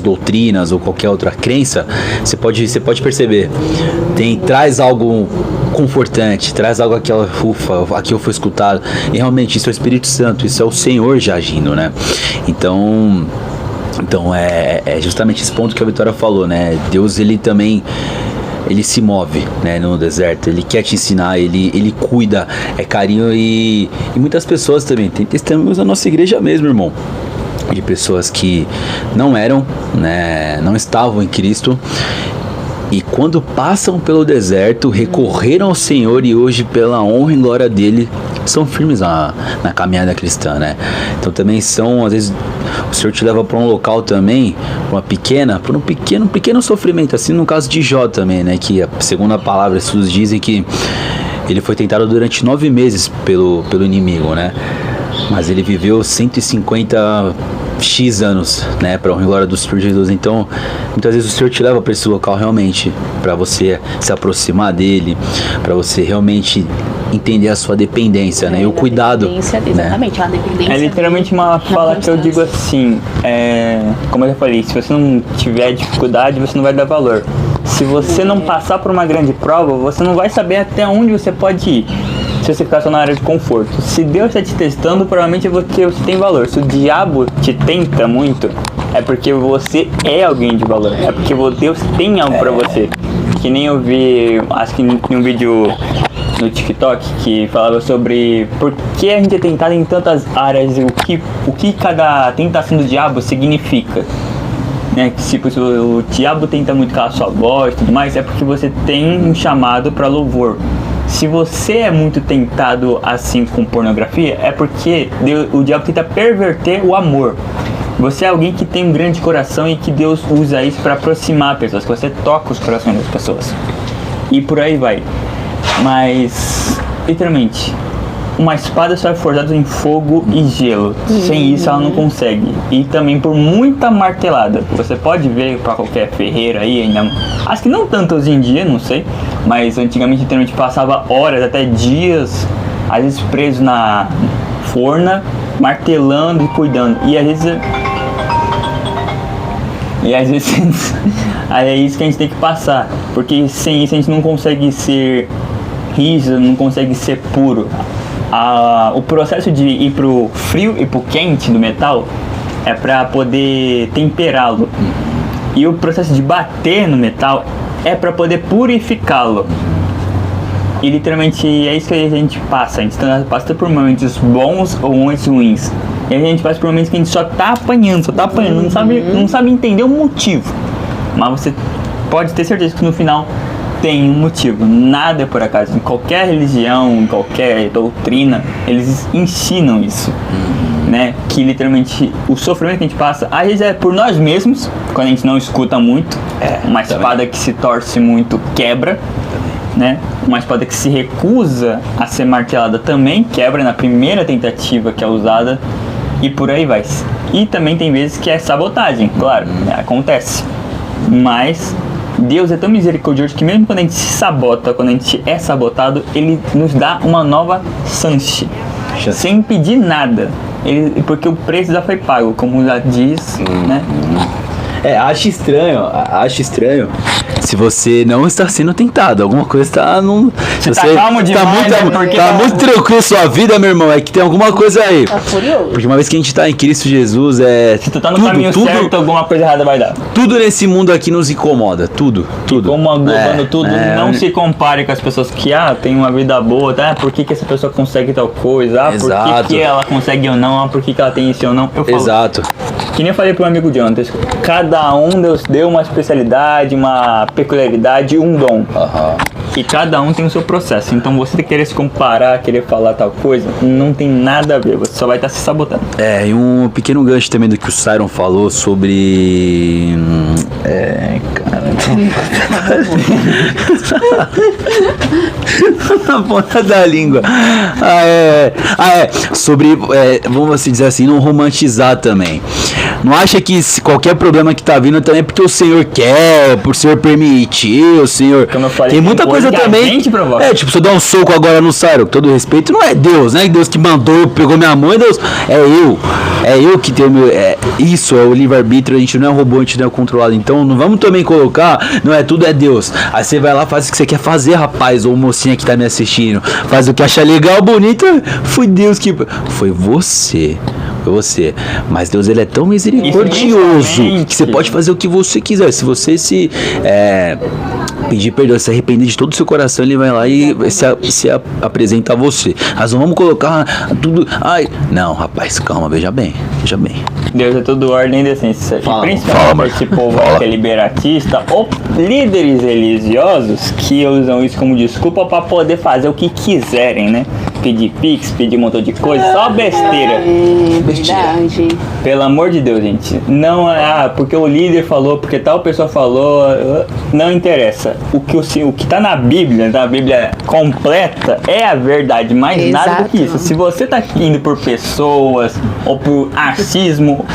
doutrinas ou qualquer outra crença, você pode perceber, traz algo confortante, traz algo aquela ufa, aqui eu fui escutado, e realmente isso é o Espírito Santo, isso é o Senhor já agindo, né? Então é justamente esse ponto que a Vitória falou, né? Deus, ele também, ele se move, né, no deserto, ele quer te ensinar, ele cuida, é carinho, e muitas pessoas também, tem testemunhos na nossa igreja mesmo, irmão, de pessoas que não eram, né, não estavam em Cristo, e quando passam pelo deserto, recorreram ao Senhor, e hoje, pela honra e glória dele, são firmes na caminhada cristã, né? Então também são, às vezes, o Senhor te leva para um local também, por um pequeno sofrimento, assim no caso de Jó também, né? Que segundo a palavra, estudos dizem que ele foi tentado durante 9 meses pelo inimigo, né? Mas ele viveu 150 X anos, né, para honra e glória do Senhor Jesus. Então, muitas vezes o Senhor te leva para esse local realmente, para você se aproximar dele, para você realmente entender a sua dependência, né, e o cuidado. Exatamente, né? a dependência. É literalmente uma fala que eu digo assim, como eu já falei, se você não tiver dificuldade, você não vai dar valor. Se você não passar por uma grande prova, você não vai saber até onde você pode ir. Se você ficar só na área de conforto. Se Deus está te testando, provavelmente é porque você tem valor. Se o diabo te tenta muito, é porque você é alguém de valor. É porque Deus tem algo pra você. Que nem eu vi, acho que em um vídeo no TikTok que falava sobre por que a gente é tentado em tantas áreas e o que cada tentação do diabo significa. Né? Que se o diabo tenta muito calar sua voz e tudo mais, é porque você tem um chamado para louvor. Se você é muito tentado assim com pornografia, é porque o diabo tenta perverter o amor. Você é alguém que tem um grande coração e que Deus usa isso para aproximar pessoas, que você toca os corações das pessoas. E por aí vai. Mas, literalmente, uma espada só é forjada em fogo e gelo. Sem isso ela não consegue. E também por muita martelada. Você pode ver para qualquer ferreiro aí, ainda, acho que não tanto hoje em dia, não sei. Mas antigamente literalmente passava horas, até dias, às vezes preso na forna, martelando e cuidando. E às vezes aí é isso que a gente tem que passar. Porque sem isso a gente não consegue ser rígido, não consegue ser puro. O processo de ir pro frio e pro quente do metal é para poder temperá-lo. E o processo de bater no metal é para poder purificá-lo. E literalmente é isso que a gente passa. A gente passa por momentos bons ou momentos ruins. E a gente passa por momentos que a gente só tá apanhando, não sabe entender o motivo. Mas você pode ter certeza que no final tem um motivo, nada é por acaso. Em qualquer religião, em qualquer doutrina, eles ensinam isso, né? Que literalmente o sofrimento que a gente passa, às vezes é por nós mesmos, quando a gente não escuta muito. Uma espada que se torce muito quebra, né? Uma espada que se recusa a ser martelada também quebra na primeira tentativa que é usada, e por aí vai. E também tem vezes que é sabotagem, claro, acontece. Mas Deus é tão misericordioso que mesmo quando a gente se sabota, quando a gente é sabotado, Ele nos dá uma nova chance, sem pedir nada. Porque o preço já foi pago, como já diz, né? Acho estranho se você não está sendo tentado. Alguma coisa está num. Você tá calmo demais, tá muito tranquilo sua vida, meu irmão. É que tem alguma coisa aí. Tá furioso. Porque uma vez que a gente tá em Cristo Jesus, se tu tá no caminho certo, alguma coisa errada vai dar. Tudo nesse mundo aqui nos incomoda. Tudo. Como globando tudo, não se compare com as pessoas que tem uma vida boa, tá? Por que essa pessoa consegue tal coisa? Por que ela consegue ou não? Por que ela tem isso ou não? Eu falo. Exato. Que nem eu falei pro meu amigo Jonathan, cada um Deus deu uma especialidade, uma peculiaridade, um dom. E cada um tem o seu processo. Então você querer se comparar, querer falar tal coisa, não tem nada a ver. Você só vai estar se sabotando. E um pequeno gancho também do que o Siron falou sobre... Na ponta da língua. Sobre, vamos assim dizer assim, não romantizar também. Não acha que qualquer problema que tá vindo também é porque o Senhor quer, por o Senhor permitir, o Senhor... Como eu falei, tem muita coisa coisa que a também. gente provoca. É, tipo, se eu der um soco agora no Sairo, com todo respeito, não é Deus, né? Deus que mandou, pegou minha mão, é Deus. É eu. É eu que tenho meu. Isso, é o livre-arbítrio, a gente não é robô, a gente não é controlado. Então não vamos também colocar, não é tudo é Deus. Aí você vai lá, faz o que você quer fazer, rapaz, ou mocinha que tá me assistindo. Faz o que acha legal, bonito. Foi Deus que. Foi você. Foi você. Mas Deus, ele é tão misericordioso que você pode fazer o que você quiser. Se você pedir perdão, se arrepender de todo o seu coração, ele vai lá e se apresenta a você. Mas não vamos colocar tudo. Ai, não, rapaz, calma, veja bem. Deus é tudo ordem e decência. E Fala, principalmente esse povo aí que é liberatista, ou líderes religiosos que usam isso como desculpa pra poder fazer o que quiserem, né? Pedir pix, pedir um montão de coisa, só besteira. É verdade. Pelo amor de Deus, gente. Não é, porque o líder falou, porque tal pessoa falou, não interessa. O que tá na Bíblia completa, é a verdade, mais nada do que isso. Se você tá indo por pessoas, ou por achismo,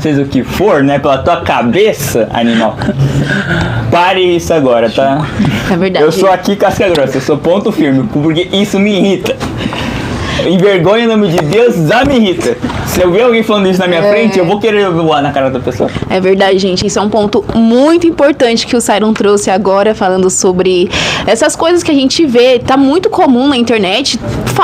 seja o que for, né, pela tua cabeça, animal, pare isso agora, tá? É verdade. Eu sou aqui casca grossa, eu sou ponto firme, porque isso me irrita. Envergonha em nome de Deus, já me irrita. Se eu ver alguém falando isso na minha frente, eu vou querer voar na cara da pessoa. É verdade, gente. Isso é um ponto muito importante que o Sairon trouxe agora, falando sobre essas coisas que a gente vê. Tá muito comum na internet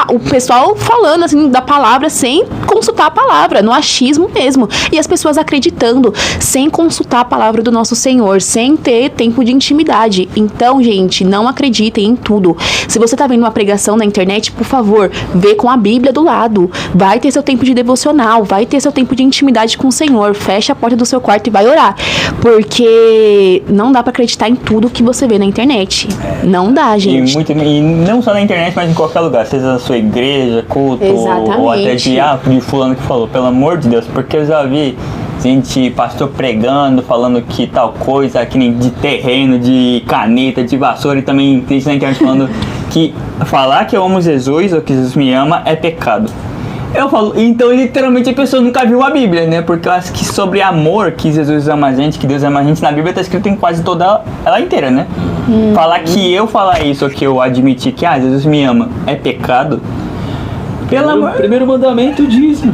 o pessoal falando assim da palavra sem consultar a palavra, no achismo mesmo. E as pessoas acreditando sem consultar a palavra do nosso Senhor, sem ter tempo de intimidade. Então, gente, não acreditem em tudo. Se você tá vendo uma pregação na internet, por favor, vê com a Bíblia do lado. Vai ter seu tempo de devocional, vai ter seu tempo de intimidade com o Senhor. Fecha a porta do seu quarto e vai orar. Porque não dá pra acreditar em tudo que você vê na internet. Não dá, gente. E não só na internet, mas em qualquer lugar. Seja na sua igreja, culto, ou até de fulano que falou. Pelo amor de Deus, porque eu já vi gente, pastor pregando, falando que tal coisa, que nem de terreno, de caneta, de vassoura, e também tem gente na internet falando que falar que eu amo Jesus ou que Jesus me ama é pecado. Eu falo, então literalmente a pessoa nunca viu a Bíblia, né? Porque eu acho que sobre amor, que Jesus ama a gente, que Deus ama a gente, na Bíblia tá escrito em quase toda ela inteira, né? Falar que eu falar isso, ou que eu admitir que Jesus me ama, é pecado. Pelo amor... Primeiro mandamento diz,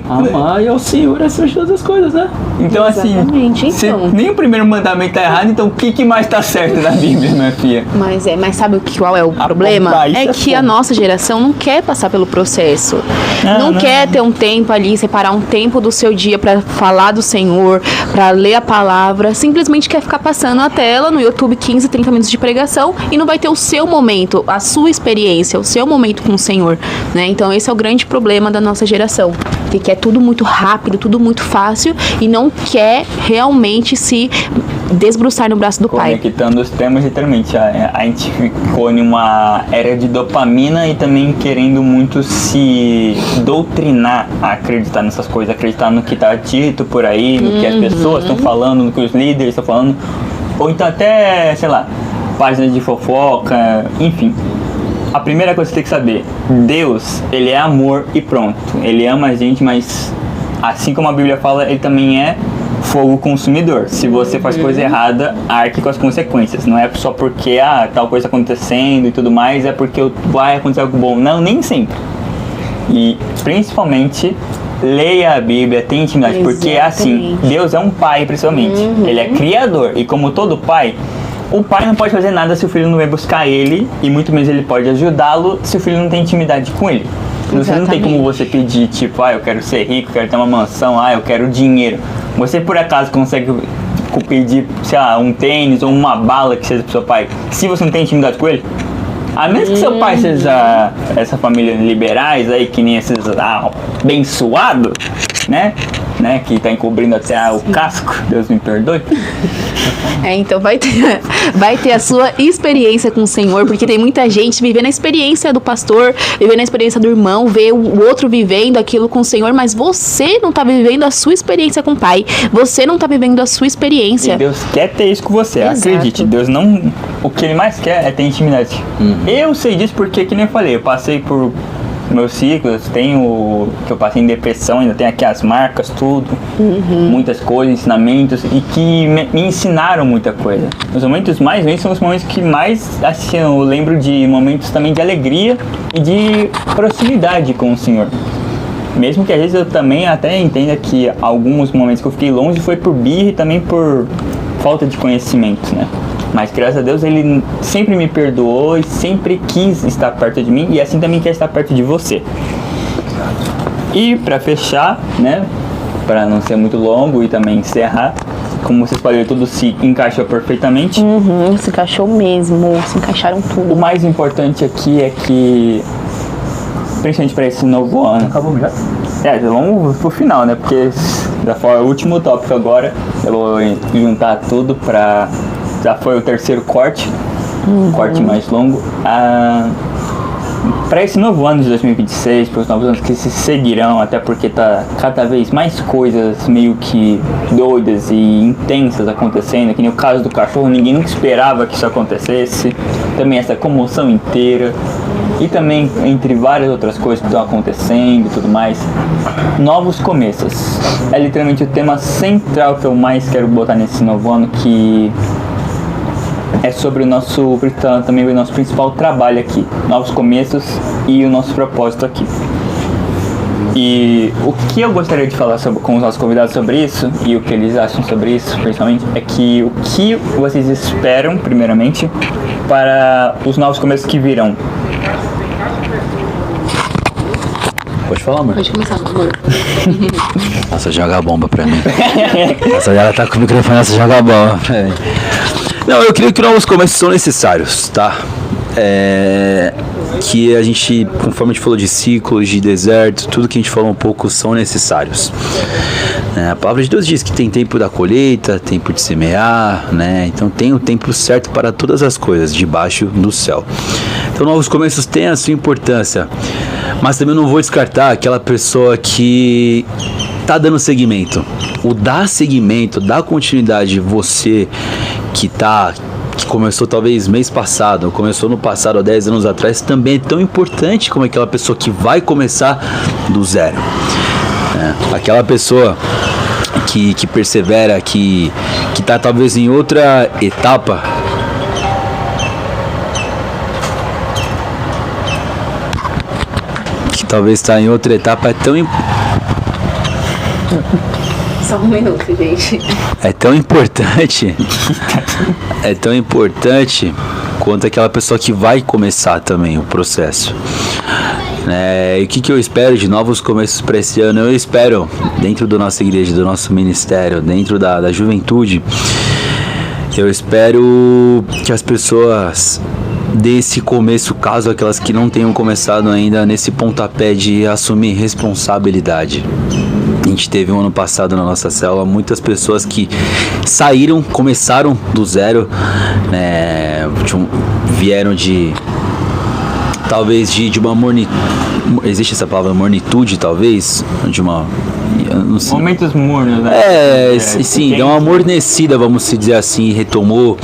amar ao Senhor acima de todas as coisas, né? Então, exatamente, assim, se então. nem o primeiro mandamento tá errado, então o que mais tá certo na Bíblia, minha filha? Mas sabe qual é o problema? Isso É que a nossa geração não quer passar pelo processo. Não quer ter um tempo ali, separar um tempo do seu dia pra falar do Senhor, pra ler a palavra. Simplesmente quer ficar passando a tela no YouTube 15, 30 minutos de pregação e não vai ter o seu momento, a sua experiência, o seu momento com o Senhor, né? Então esse é o grande problema da nossa geração, que quer tudo muito rápido, tudo muito fácil e não quer realmente se desbruçar no braço do Pai. Conectando os temas, literalmente, a gente ficou em uma era de dopamina e também querendo muito se doutrinar a acreditar nessas coisas, acreditar no que tá dito por aí, no que as pessoas estão falando, no que os líderes estão falando, ou então até, sei lá, páginas de fofoca, enfim. A primeira coisa que você tem que saber, Deus, ele é amor e pronto. Ele ama a gente, mas assim como a Bíblia fala, ele também é fogo consumidor. Se você faz coisa errada, arque com as consequências. Não é só porque tal coisa acontecendo e tudo mais, é porque vai acontecer algo bom. Não, nem sempre. E principalmente, leia a Bíblia, tenha intimidade. Exatamente. Porque assim, Deus é um pai, principalmente. Ele é criador. E como todo pai, o pai não pode fazer nada se o filho não vem buscar ele, e muito menos ele pode ajudá-lo se o filho não tem intimidade com ele. Você não tem como você pedir, tipo, eu quero ser rico, quero ter uma mansão, eu quero dinheiro. Você por acaso consegue pedir, sei lá, um tênis ou uma bala que seja pro seu pai, se você não tem intimidade com ele? A menos que seu pai seja essa família liberais aí, que nem esses abençoados, né? Que tá encobrindo até o casco, Deus me perdoe. Então vai ter a sua experiência com o Senhor, porque tem muita gente vivendo a experiência do pastor, vivendo a experiência do irmão, vê o outro vivendo aquilo com o Senhor, mas você não tá vivendo a sua experiência com o Pai, você não tá vivendo a sua experiência. E Deus quer ter isso com você, Exato. acredite, Deus não... O que Ele mais quer é ter intimidade. Eu sei disso porque, que nem eu falei, eu passei por meus ciclos, tenho que eu passei em depressão, ainda tenho aqui as marcas, tudo, muitas coisas, ensinamentos, e que me ensinaram muita coisa. Os momentos mais ruins são os momentos que mais, assim, eu lembro de momentos também de alegria e de proximidade com o Senhor. Mesmo que às vezes eu também até entenda que alguns momentos que eu fiquei longe foi por birra e também por falta de conhecimento, né? Mas graças a Deus Ele sempre me perdoou e sempre quis estar perto de mim, e assim também quer estar perto de você. E para fechar, né, para não ser muito longo e também encerrar, como vocês podem ver, tudo se encaixou perfeitamente. Se encaixou mesmo, se encaixaram tudo. O mais importante aqui é que, principalmente para esse novo ano... Acabou já? Vamos pro final, né? Porque já foi o último tópico agora. Eu vou juntar tudo pra... Já foi o terceiro corte. Corte mais longo. Para esse novo ano de 2026, para os novos anos que se seguirão, até porque tá cada vez mais coisas meio que doidas e intensas acontecendo, que nem o caso do cachorro, ninguém nunca esperava que isso acontecesse, também essa comoção inteira, e também entre várias outras coisas que estão acontecendo e tudo mais, novos começos. É literalmente o tema central que eu mais quero botar nesse novo ano, que é sobre o nosso, também o nosso principal trabalho aqui, novos começos e o nosso propósito aqui. E o que eu gostaria de falar com os nossos convidados sobre isso, e o que eles acham sobre isso, principalmente, é que o que vocês esperam, primeiramente, para os novos começos que virão. Pode falar, amor. Pode começar, amor. Nossa, joga a bomba pra mim. Nossa, ela tá com o microfone, nossa, joga a bomba pra mim. Não, eu creio que novos começos são necessários, tá? Que a gente, conforme a gente falou de ciclos, de deserto, tudo que a gente falou um pouco são necessários. A palavra de Deus diz que tem tempo da colheita, tempo de semear, né? Então tem o tempo certo para todas as coisas debaixo do céu. Então novos começos têm a sua importância, mas também não vou descartar aquela pessoa que tá dando seguimento. O dar seguimento, dar continuidade, você que começou talvez mês passado, ou começou no passado, há 10 anos atrás, também é tão importante como aquela pessoa que vai começar do zero. Aquela pessoa que persevera, que tá talvez em outra etapa. Que talvez está em outra etapa, é tão Só um minuto, gente. É tão importante quanto aquela pessoa que vai começar também o processo. E o que eu espero de novos começos para esse ano? Eu espero, dentro da nossa igreja, do nosso ministério, dentro da juventude, eu espero que as pessoas desse começo, caso aquelas que não tenham começado ainda, nesse pontapé de assumir responsabilidade. A gente teve um ano passado na nossa célula muitas pessoas que começaram do zero, vieram talvez de uma existe essa palavra mornitude, talvez, de uma, não sei. Momentos mornos, né? Sim, deu uma amornecida, vamos dizer assim, retomou.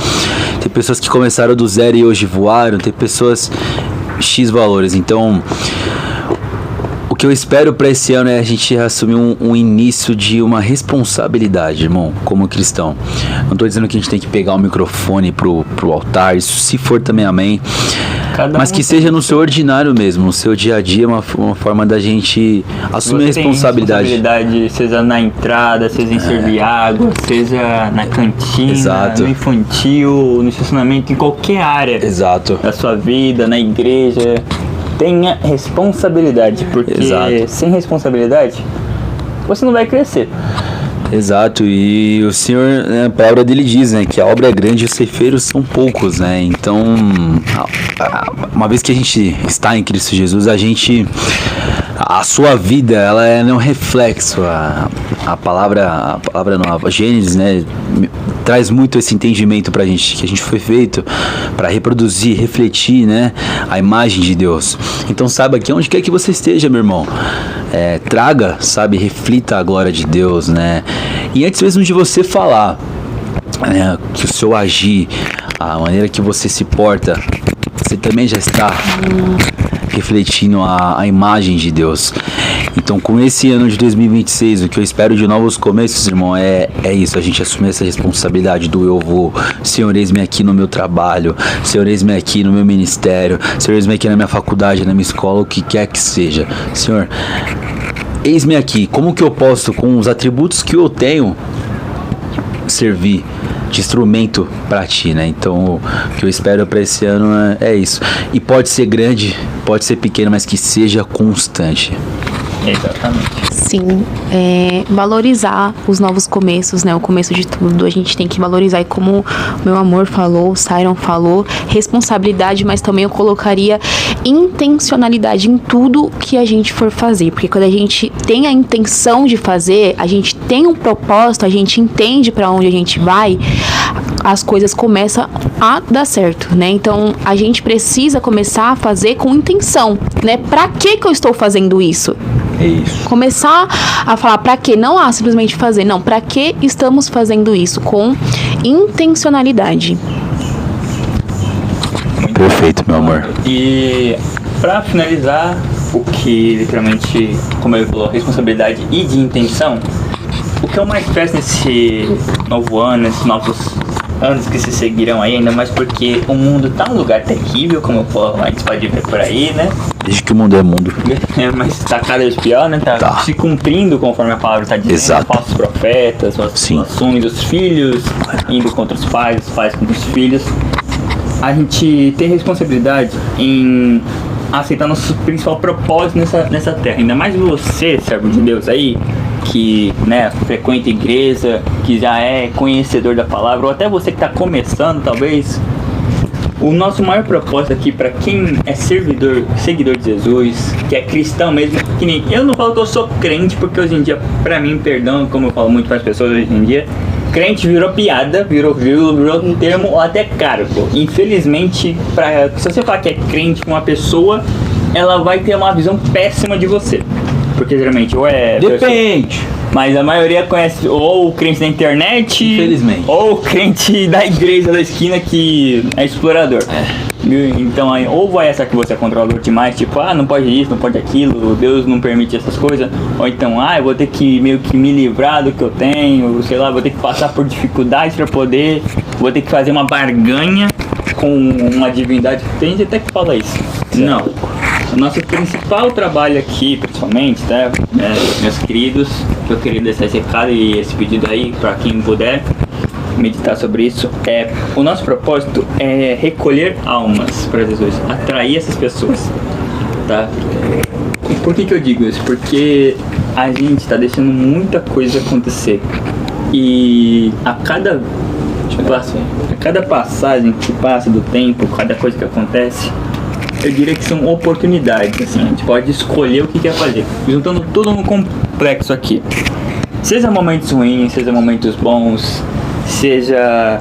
Tem pessoas que começaram do zero e hoje voaram, tem pessoas X valores. Então, o que eu espero para esse ano é a gente assumir um início de uma responsabilidade, irmão, como cristão. Não tô dizendo que a gente tem que pegar o microfone pro altar, isso se for também, amém. Mas que seja no seu ordinário mesmo, no seu dia a dia, uma forma da gente assumir a responsabilidade. Seja na entrada, seja em servir água, seja na cantina, exato, no infantil, no estacionamento, em qualquer área, exato, da sua vida, na igreja. Tenha responsabilidade, porque exato, sem responsabilidade você não vai crescer. Exato, e o Senhor, a palavra dele diz, que a obra é grande e os ceifeiros são poucos, Então, uma vez que a gente está em Cristo Jesus, a sua vida, ela é um reflexo. A palavra nova, Gênesis, traz muito esse entendimento pra gente, que a gente foi feito para reproduzir, refletir, a imagem de Deus. Então saiba que onde quer que você esteja, meu irmão, traga, reflita a glória de Deus, E antes mesmo de você falar, que o seu agir, a maneira que você se porta, você também já está refletindo a imagem de Deus. Então, com esse ano de 2026, o que eu espero de novos começos, irmão, é isso, a gente assumir essa responsabilidade do eu vou. Senhor, eis-me aqui no meu trabalho, Senhor, eis-me aqui no meu ministério, Senhor, eis-me aqui na minha faculdade, na minha escola, o que quer que seja. Senhor, eis-me aqui, como que eu posso, com os atributos que eu tenho, servir de instrumento para ti, né? Então, o que eu espero para esse ano é isso. E pode ser grande, pode ser pequeno, mas que seja constante. Exatamente. Sim, valorizar os novos começos, né? O começo de tudo, a gente tem que valorizar. E como o meu amor falou, o Siron falou, responsabilidade, mas também eu colocaria intencionalidade em tudo que a gente for fazer. Porque quando a gente tem a intenção de fazer, a gente tem um propósito, a gente entende para onde a gente vai, as coisas começam a dar certo, né? Então, a gente precisa começar a fazer com intenção, né? Pra que eu estou fazendo isso? É isso. Começar a falar pra quê? Não simplesmente fazer. Não, pra que estamos fazendo isso? Com intencionalidade. Perfeito, meu amor. E pra finalizar, o que literalmente, como ele falou, responsabilidade e de intenção, o que eu mais peço nesse novo ano, nesses novos anos que se seguirão aí, ainda mais porque o mundo tá um lugar terrível, como a gente pode ver por aí, né? Desde que o mundo é mundo. Mas tá cada vez pior, né? Tá se cumprindo conforme a palavra tá dizendo. Exato. Falsos profetas, falsas situações, os filhos indo contra os pais contra os filhos. A gente tem responsabilidade em aceitar nosso principal propósito nessa terra. Ainda mais você, servo de Deus aí, que, né, frequenta a igreja, que já é conhecedor da palavra, ou até você que está começando, talvez. O nosso maior propósito aqui, para quem é seguidor de Jesus, que é cristão mesmo, que nem eu não falo que eu sou crente, porque hoje em dia, para mim, perdão, como eu falo muito para as pessoas hoje em dia, crente virou piada, virou um termo até caro, pô. Infelizmente, se você falar que é crente com uma pessoa, ela vai ter uma visão péssima de você. Porque geralmente, ou é... Depende. Mas a maioria conhece ou o crente da internet, Infelizmente, ou o crente da igreja da esquina que é explorador. Então, aí, ou vai achar que você é controlador demais, tipo, não pode isso, não pode aquilo, Deus não permite essas coisas. Ou então, eu vou ter que meio que me livrar do que eu tenho, sei lá, vou ter que passar por dificuldades para poder, vou ter que fazer uma barganha com uma divindade. Tem gente até que fala isso. Não. O nosso principal trabalho aqui, principalmente, tá? Meus queridos, eu queria deixar esse recado e esse pedido aí para quem puder meditar sobre isso. O nosso propósito é recolher almas para Jesus, atrair essas pessoas, tá? E por que eu digo isso? Porque a gente está deixando muita coisa acontecer e a cada passagem que passa do tempo, cada coisa que acontece, eu diria que são oportunidades, assim, a gente pode escolher o que quer fazer, juntando tudo no complexo aqui. Seja momentos ruins, seja momentos bons, seja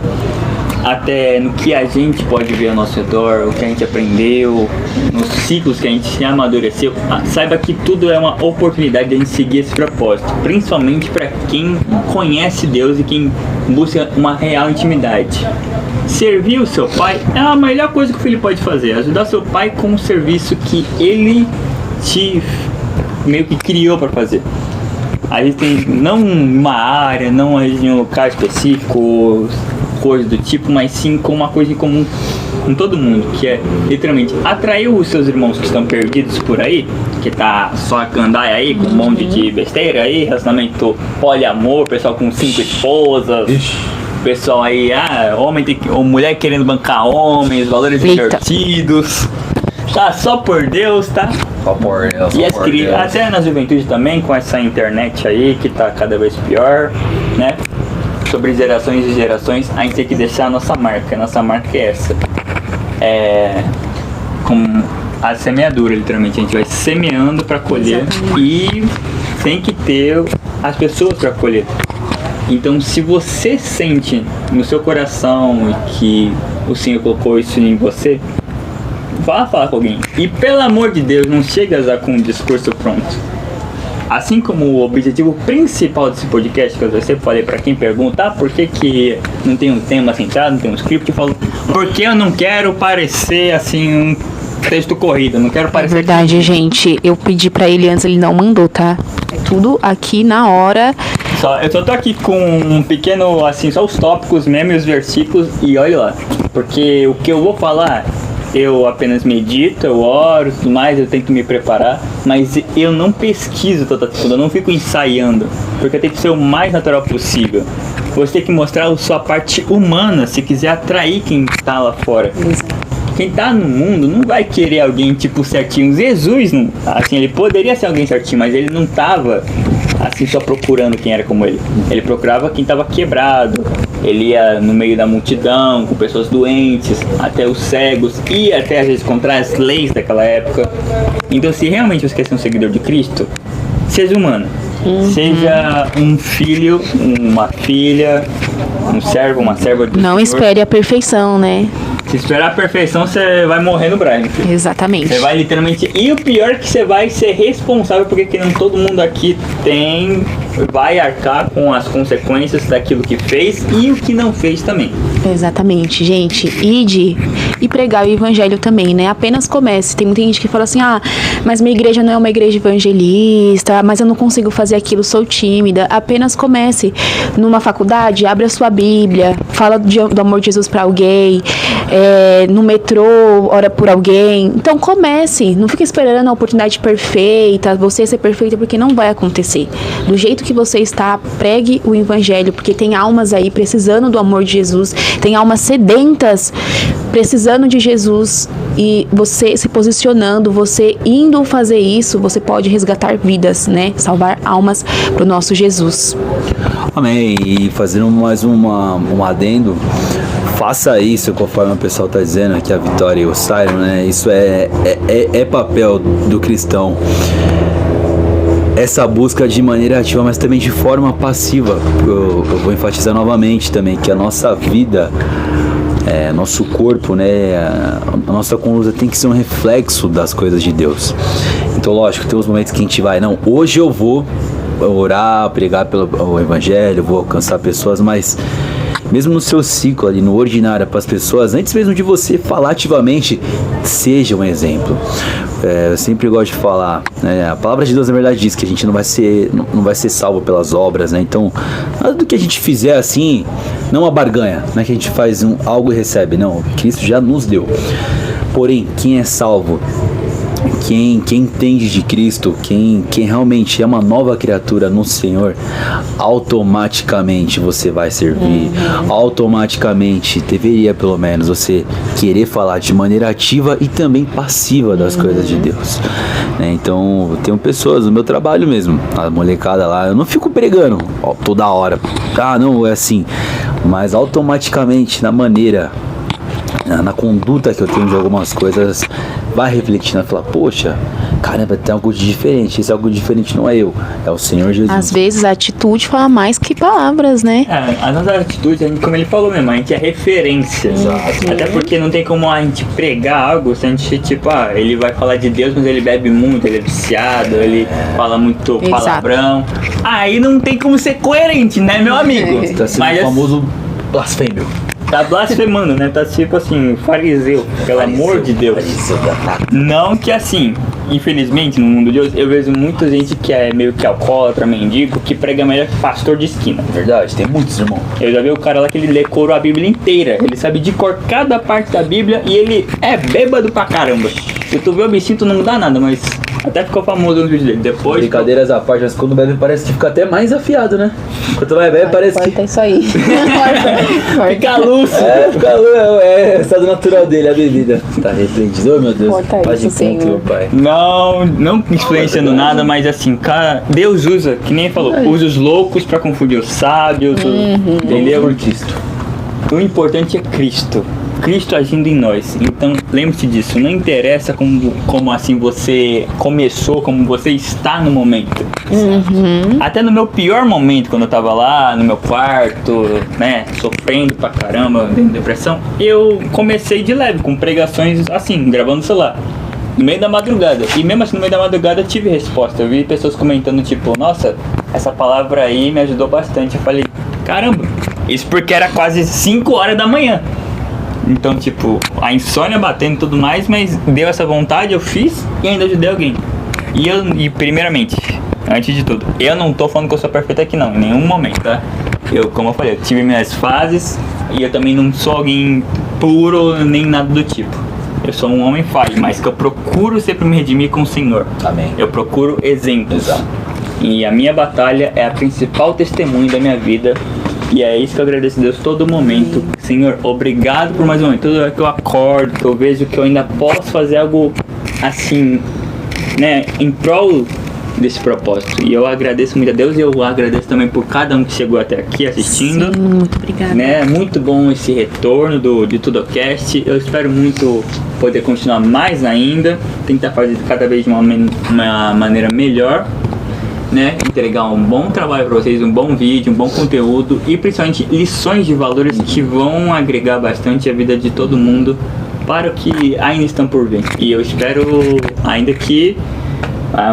até no que a gente pode ver ao nosso redor, o que a gente aprendeu, nos ciclos que a gente se amadureceu, saiba que tudo é uma oportunidade de a gente seguir esse propósito, principalmente para quem conhece Deus e quem busca uma real intimidade. Servir o seu pai é a melhor coisa que o filho pode fazer, ajudar seu pai com um serviço que ele te meio que criou para fazer. A gente tem não uma área, não um local específico, coisa do tipo, mas sim com uma coisa em comum com todo mundo, que é literalmente atrair os seus irmãos que estão perdidos por aí, que tá só a gandaia aí, com um monte de besteira aí, relacionamento poliamor, pessoal com 5 esposas. Pessoal aí, ou mulher querendo bancar homens, valores invertidos. Tá só por Deus, tá? Só por Deus. E as crianças, até na juventude também, com essa internet aí que tá cada vez pior, né? Sobre gerações e gerações, a gente tem que deixar a nossa marca. A nossa marca é essa. Com a semeadura, literalmente. A gente vai semeando para colher. Exatamente. E tem que ter as pessoas para colher. Então, se você sente no seu coração que o Senhor colocou isso em você, vá falar com alguém. E pelo amor de Deus, não chega já com um discurso pronto. assim como o objetivo principal desse podcast, que eu sempre falei pra quem pergunta, por que não tem um tema centrado, não tem um script, eu falo, porque eu não quero parecer assim um texto corrido, não quero É parecer... verdade, gente. Eu pedi pra ele antes, ele não mandou, tá? É tudo aqui na hora. Eu só tô aqui com um pequeno, assim, só os tópicos mesmo e os versículos, e olha lá, porque o que eu vou falar, eu apenas medito, eu oro, tudo mais, eu tento me preparar, mas eu não pesquiso toda tudo, eu não fico ensaiando, porque eu tenho que ser o mais natural possível. Você tem que mostrar a sua parte humana, se quiser atrair quem tá lá fora. Quem tá no mundo não vai querer alguém tipo certinho. Jesus, não, assim, ele poderia ser alguém certinho, mas ele não tava assim só procurando quem era como ele. Ele procurava quem tava quebrado. Ele ia no meio da multidão, com pessoas doentes, até os cegos, e até às vezes contra as leis daquela época. Então, se realmente você quer ser um seguidor de Cristo, seja humano. Seja um filho, uma filha, um servo, uma serva do Não Senhor. espere a perfeição, né? Se esperar a perfeição, você vai morrer no Brian. Exatamente. Você vai literalmente... E o pior é que você vai ser responsável, porque que não todo mundo aqui vai arcar com as consequências daquilo que fez e o que não fez também. Exatamente, gente. Ide e pregar o evangelho também, né? Apenas comece. Tem muita gente que fala assim, mas minha igreja não é uma igreja evangelista, mas eu não consigo fazer aquilo, sou tímida. Apenas comece. Numa faculdade, abre a sua Bíblia, fala do amor de Jesus pra alguém, no metrô, ora por alguém. Então comece. Não fique esperando a oportunidade perfeita, você ser perfeita, porque não vai acontecer. Do jeito que você está, pregue o evangelho, porque tem almas aí precisando do amor de Jesus, tem almas sedentas precisando de Jesus, e você se posicionando, você indo fazer isso, você pode resgatar vidas, né? Salvar almas pro nosso Jesus. Amém. E fazendo mais um adendo, faça isso conforme o pessoal está dizendo aqui, a Vitória e o Siron, né? Isso é papel do cristão. Essa busca de maneira ativa, mas também de forma passiva. Eu vou enfatizar novamente também que a nossa vida, nosso corpo, né, a nossa conduta tem que ser um reflexo das coisas de Deus. Então, lógico, tem uns momentos que a gente vai, hoje eu vou orar, pregar pelo evangelho, vou alcançar pessoas, mas mesmo no seu ciclo ali, no ordinário, para as pessoas, antes mesmo de você falar ativamente, seja um exemplo. Eu sempre gosto de falar, né? A palavra de Deus na verdade diz que a gente não vai ser salvo pelas obras, né? Então, nada do que a gente fizer assim, não uma barganha, não é que a gente faz algo e recebe, não, Cristo já nos deu. Porém, quem é salvo, quem entende de Cristo, quem realmente é uma nova criatura no Senhor, automaticamente você vai servir, automaticamente deveria pelo menos você querer falar de maneira ativa e também passiva das coisas de Deus, né? Então eu tenho pessoas no meu trabalho mesmo, a molecada lá, eu não fico pregando toda hora, não é assim, mas automaticamente na maneira, na conduta que eu tenho de algumas coisas, vai refletindo e falar, poxa, caramba, tem algo de diferente. Esse algo diferente não é eu, é o Senhor Jesus. Às vezes a atitude fala mais que palavras, né? A nossa atitude, como ele falou mesmo, a gente é referência. Até porque não tem como a gente pregar algo se a gente, ele vai falar de Deus, mas ele bebe muito, ele é viciado, ele fala muito palavrão. Aí não tem como ser coerente, né, meu amigo? Tá sendo o famoso blasfêmio. Tá blasfemando, né? Tá tipo assim, fariseu, pelo amor de Deus. Não que assim, infelizmente no mundo de hoje, eu vejo muita gente que é meio que alcoólatra, mendigo, que prega melhor que pastor de esquina. Verdade, tem muitos, irmão. Eu já vi o cara lá que ele decorou a Bíblia inteira. Ele sabe de cor cada parte da Bíblia e ele é bêbado pra caramba. Se tu vê o bichinho, tu não dá nada, mas até ficou famoso nos vídeos dele. Depois. Brincadeiras à parte, mas quando bebe parece que fica até mais afiado, né? Quando vai beber parece que. Corta isso aí. Fica lúcido. Fica lúcido. É o estado natural dele, a bebida. Tá repreendido, oh, meu Deus. Corta Paz isso, de ponto, Senhor. meu pai. Não influenciando nada, mas assim, cara, Deus usa, que nem falou, usa os loucos pra confundir os sábios, entendeu? Por Cristo. O importante é Cristo. Cristo agindo em nós. Então, lembre-se disso. Não interessa como assim você começou, como você está no momento. Até no meu pior momento, quando eu tava lá no meu quarto, né, sofrendo pra caramba, tendo depressão, eu comecei de leve, com pregações assim, gravando no celular. no meio da madrugada. E mesmo assim, no meio da madrugada eu tive resposta. Eu vi pessoas comentando, tipo, nossa, essa palavra aí me ajudou bastante. Eu falei, caramba, isso porque era quase 5 horas da manhã. Então, tipo, a insônia batendo e tudo mais, mas deu essa vontade, eu fiz e ainda ajudei alguém. E primeiramente, antes de tudo, eu não tô falando que eu sou perfeito aqui não, em nenhum momento, tá? Como eu falei, eu tive minhas fases e eu também não sou alguém puro nem nada do tipo. Eu sou um homem falho, mas que eu procuro sempre me redimir com o Senhor. Amém. Eu procuro exemplos. Exato. E a minha batalha é a principal testemunho da minha vida. E é isso que eu agradeço a Deus todo momento. Senhor, obrigado por mais um momento. Toda vez que eu acordo, que eu vejo que eu ainda posso fazer algo assim, né, em prol desse propósito. E eu agradeço muito a Deus e eu agradeço também por cada um que chegou até aqui assistindo. Sim, muito obrigada. Né? Muito bom esse retorno de Tudocast. Eu espero muito poder continuar mais ainda, tentar fazer cada vez de uma maneira melhor, né? Entregar um bom trabalho para vocês, um bom vídeo, um bom conteúdo e principalmente lições de valores que vão agregar bastante a vida de todo mundo para o que ainda estão por vir. E eu espero ainda que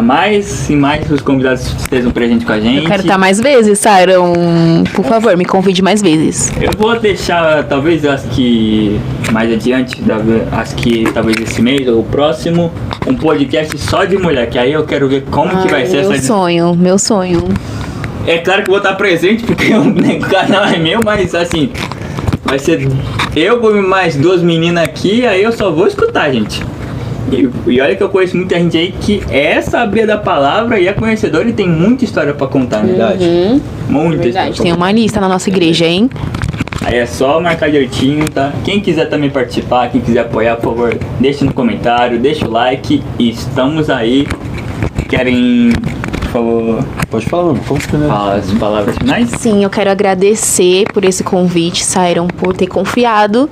mais e mais os convidados estejam presentes com a gente. Eu quero estar mais vezes, Siron. Por favor, me convide mais vezes. Eu vou deixar, talvez, acho que mais adiante, acho que talvez esse mês ou o próximo, um podcast só de mulher, que aí eu quero ver como que vai ser essa... Meu sonho. É claro que eu vou estar presente, porque o canal é meu, mas assim, vai ser eu com mais 2 meninas aqui, aí eu só vou escutar, gente. E olha que eu conheço muita gente aí que é sabia da palavra e é conhecedora e tem muita história pra contar, na verdade. Muita Verdade, história. tem uma lista na nossa igreja, hein? Aí é só marcar direitinho, tá? Quem quiser também participar, quem quiser apoiar, por favor, deixe no comentário, deixa o like e estamos aí. Querem, por favor, Pode falar, mano. Vamos primeiro. falar as palavras finais? Sim, eu quero agradecer por esse convite, Siron, por ter confiado,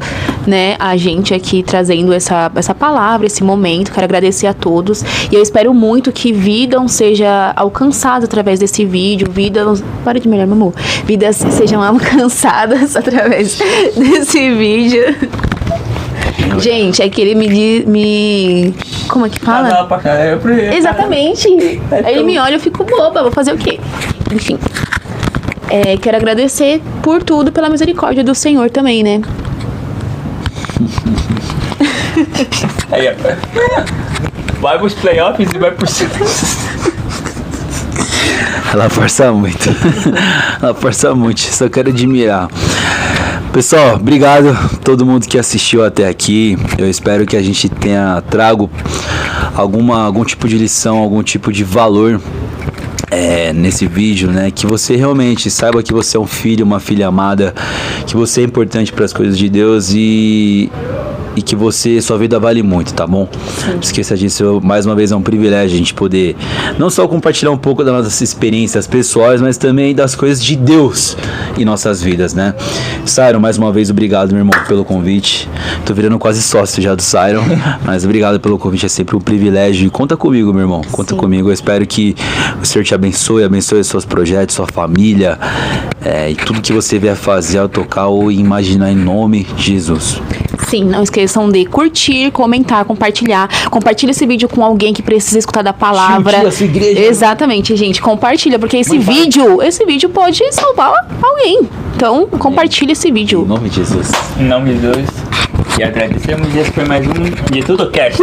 né, a gente aqui trazendo essa palavra, esse momento. Quero agradecer a todos e eu espero muito que vidas seja alcançada através desse vídeo, para de melhor, meu amor, vidas sejam alcançadas através desse vídeo. Gente, é que ele me como é que fala? Exatamente. Aí ele me olha, eu fico boba, vou fazer o quê? Enfim. Quero agradecer por tudo, pela misericórdia do Senhor também, né? Aí, ó. Vai pros playoffs e vai por cima. Ela força muito. Ela força muito. Só quero admirar. Pessoal, obrigado a todo mundo que assistiu até aqui. Eu espero que a gente tenha trago algum tipo de lição, algum tipo de valor nesse vídeo, né? Que você realmente saiba que você é um filho, uma filha amada, que você é importante para as coisas de Deus e que sua vida vale muito, tá bom? Não esqueça disso. Mais uma vez é um privilégio a gente poder não só compartilhar um pouco das nossas experiências pessoais, mas também das coisas de Deus em nossas vidas, né? Siron, mais uma vez, obrigado, meu irmão, pelo convite. Tô virando quase sócio já do Siron, mas obrigado pelo convite, é sempre um privilégio. E conta comigo, meu irmão, conta comigo. Eu espero que o Senhor te abençoe os seus projetos, sua família, e tudo que você vier fazer ao tocar ou imaginar em nome de Jesus. Sim, não esqueçam de curtir, comentar, compartilhar. Compartilha esse vídeo com alguém que precisa escutar da palavra. A sua igreja. Exatamente, gente. Compartilha, porque esse vídeo pode salvar alguém. Então, compartilha esse vídeo. Em nome de Jesus. Em nome de Deus. E agradecemos. Esse foi mais um de Tudocast.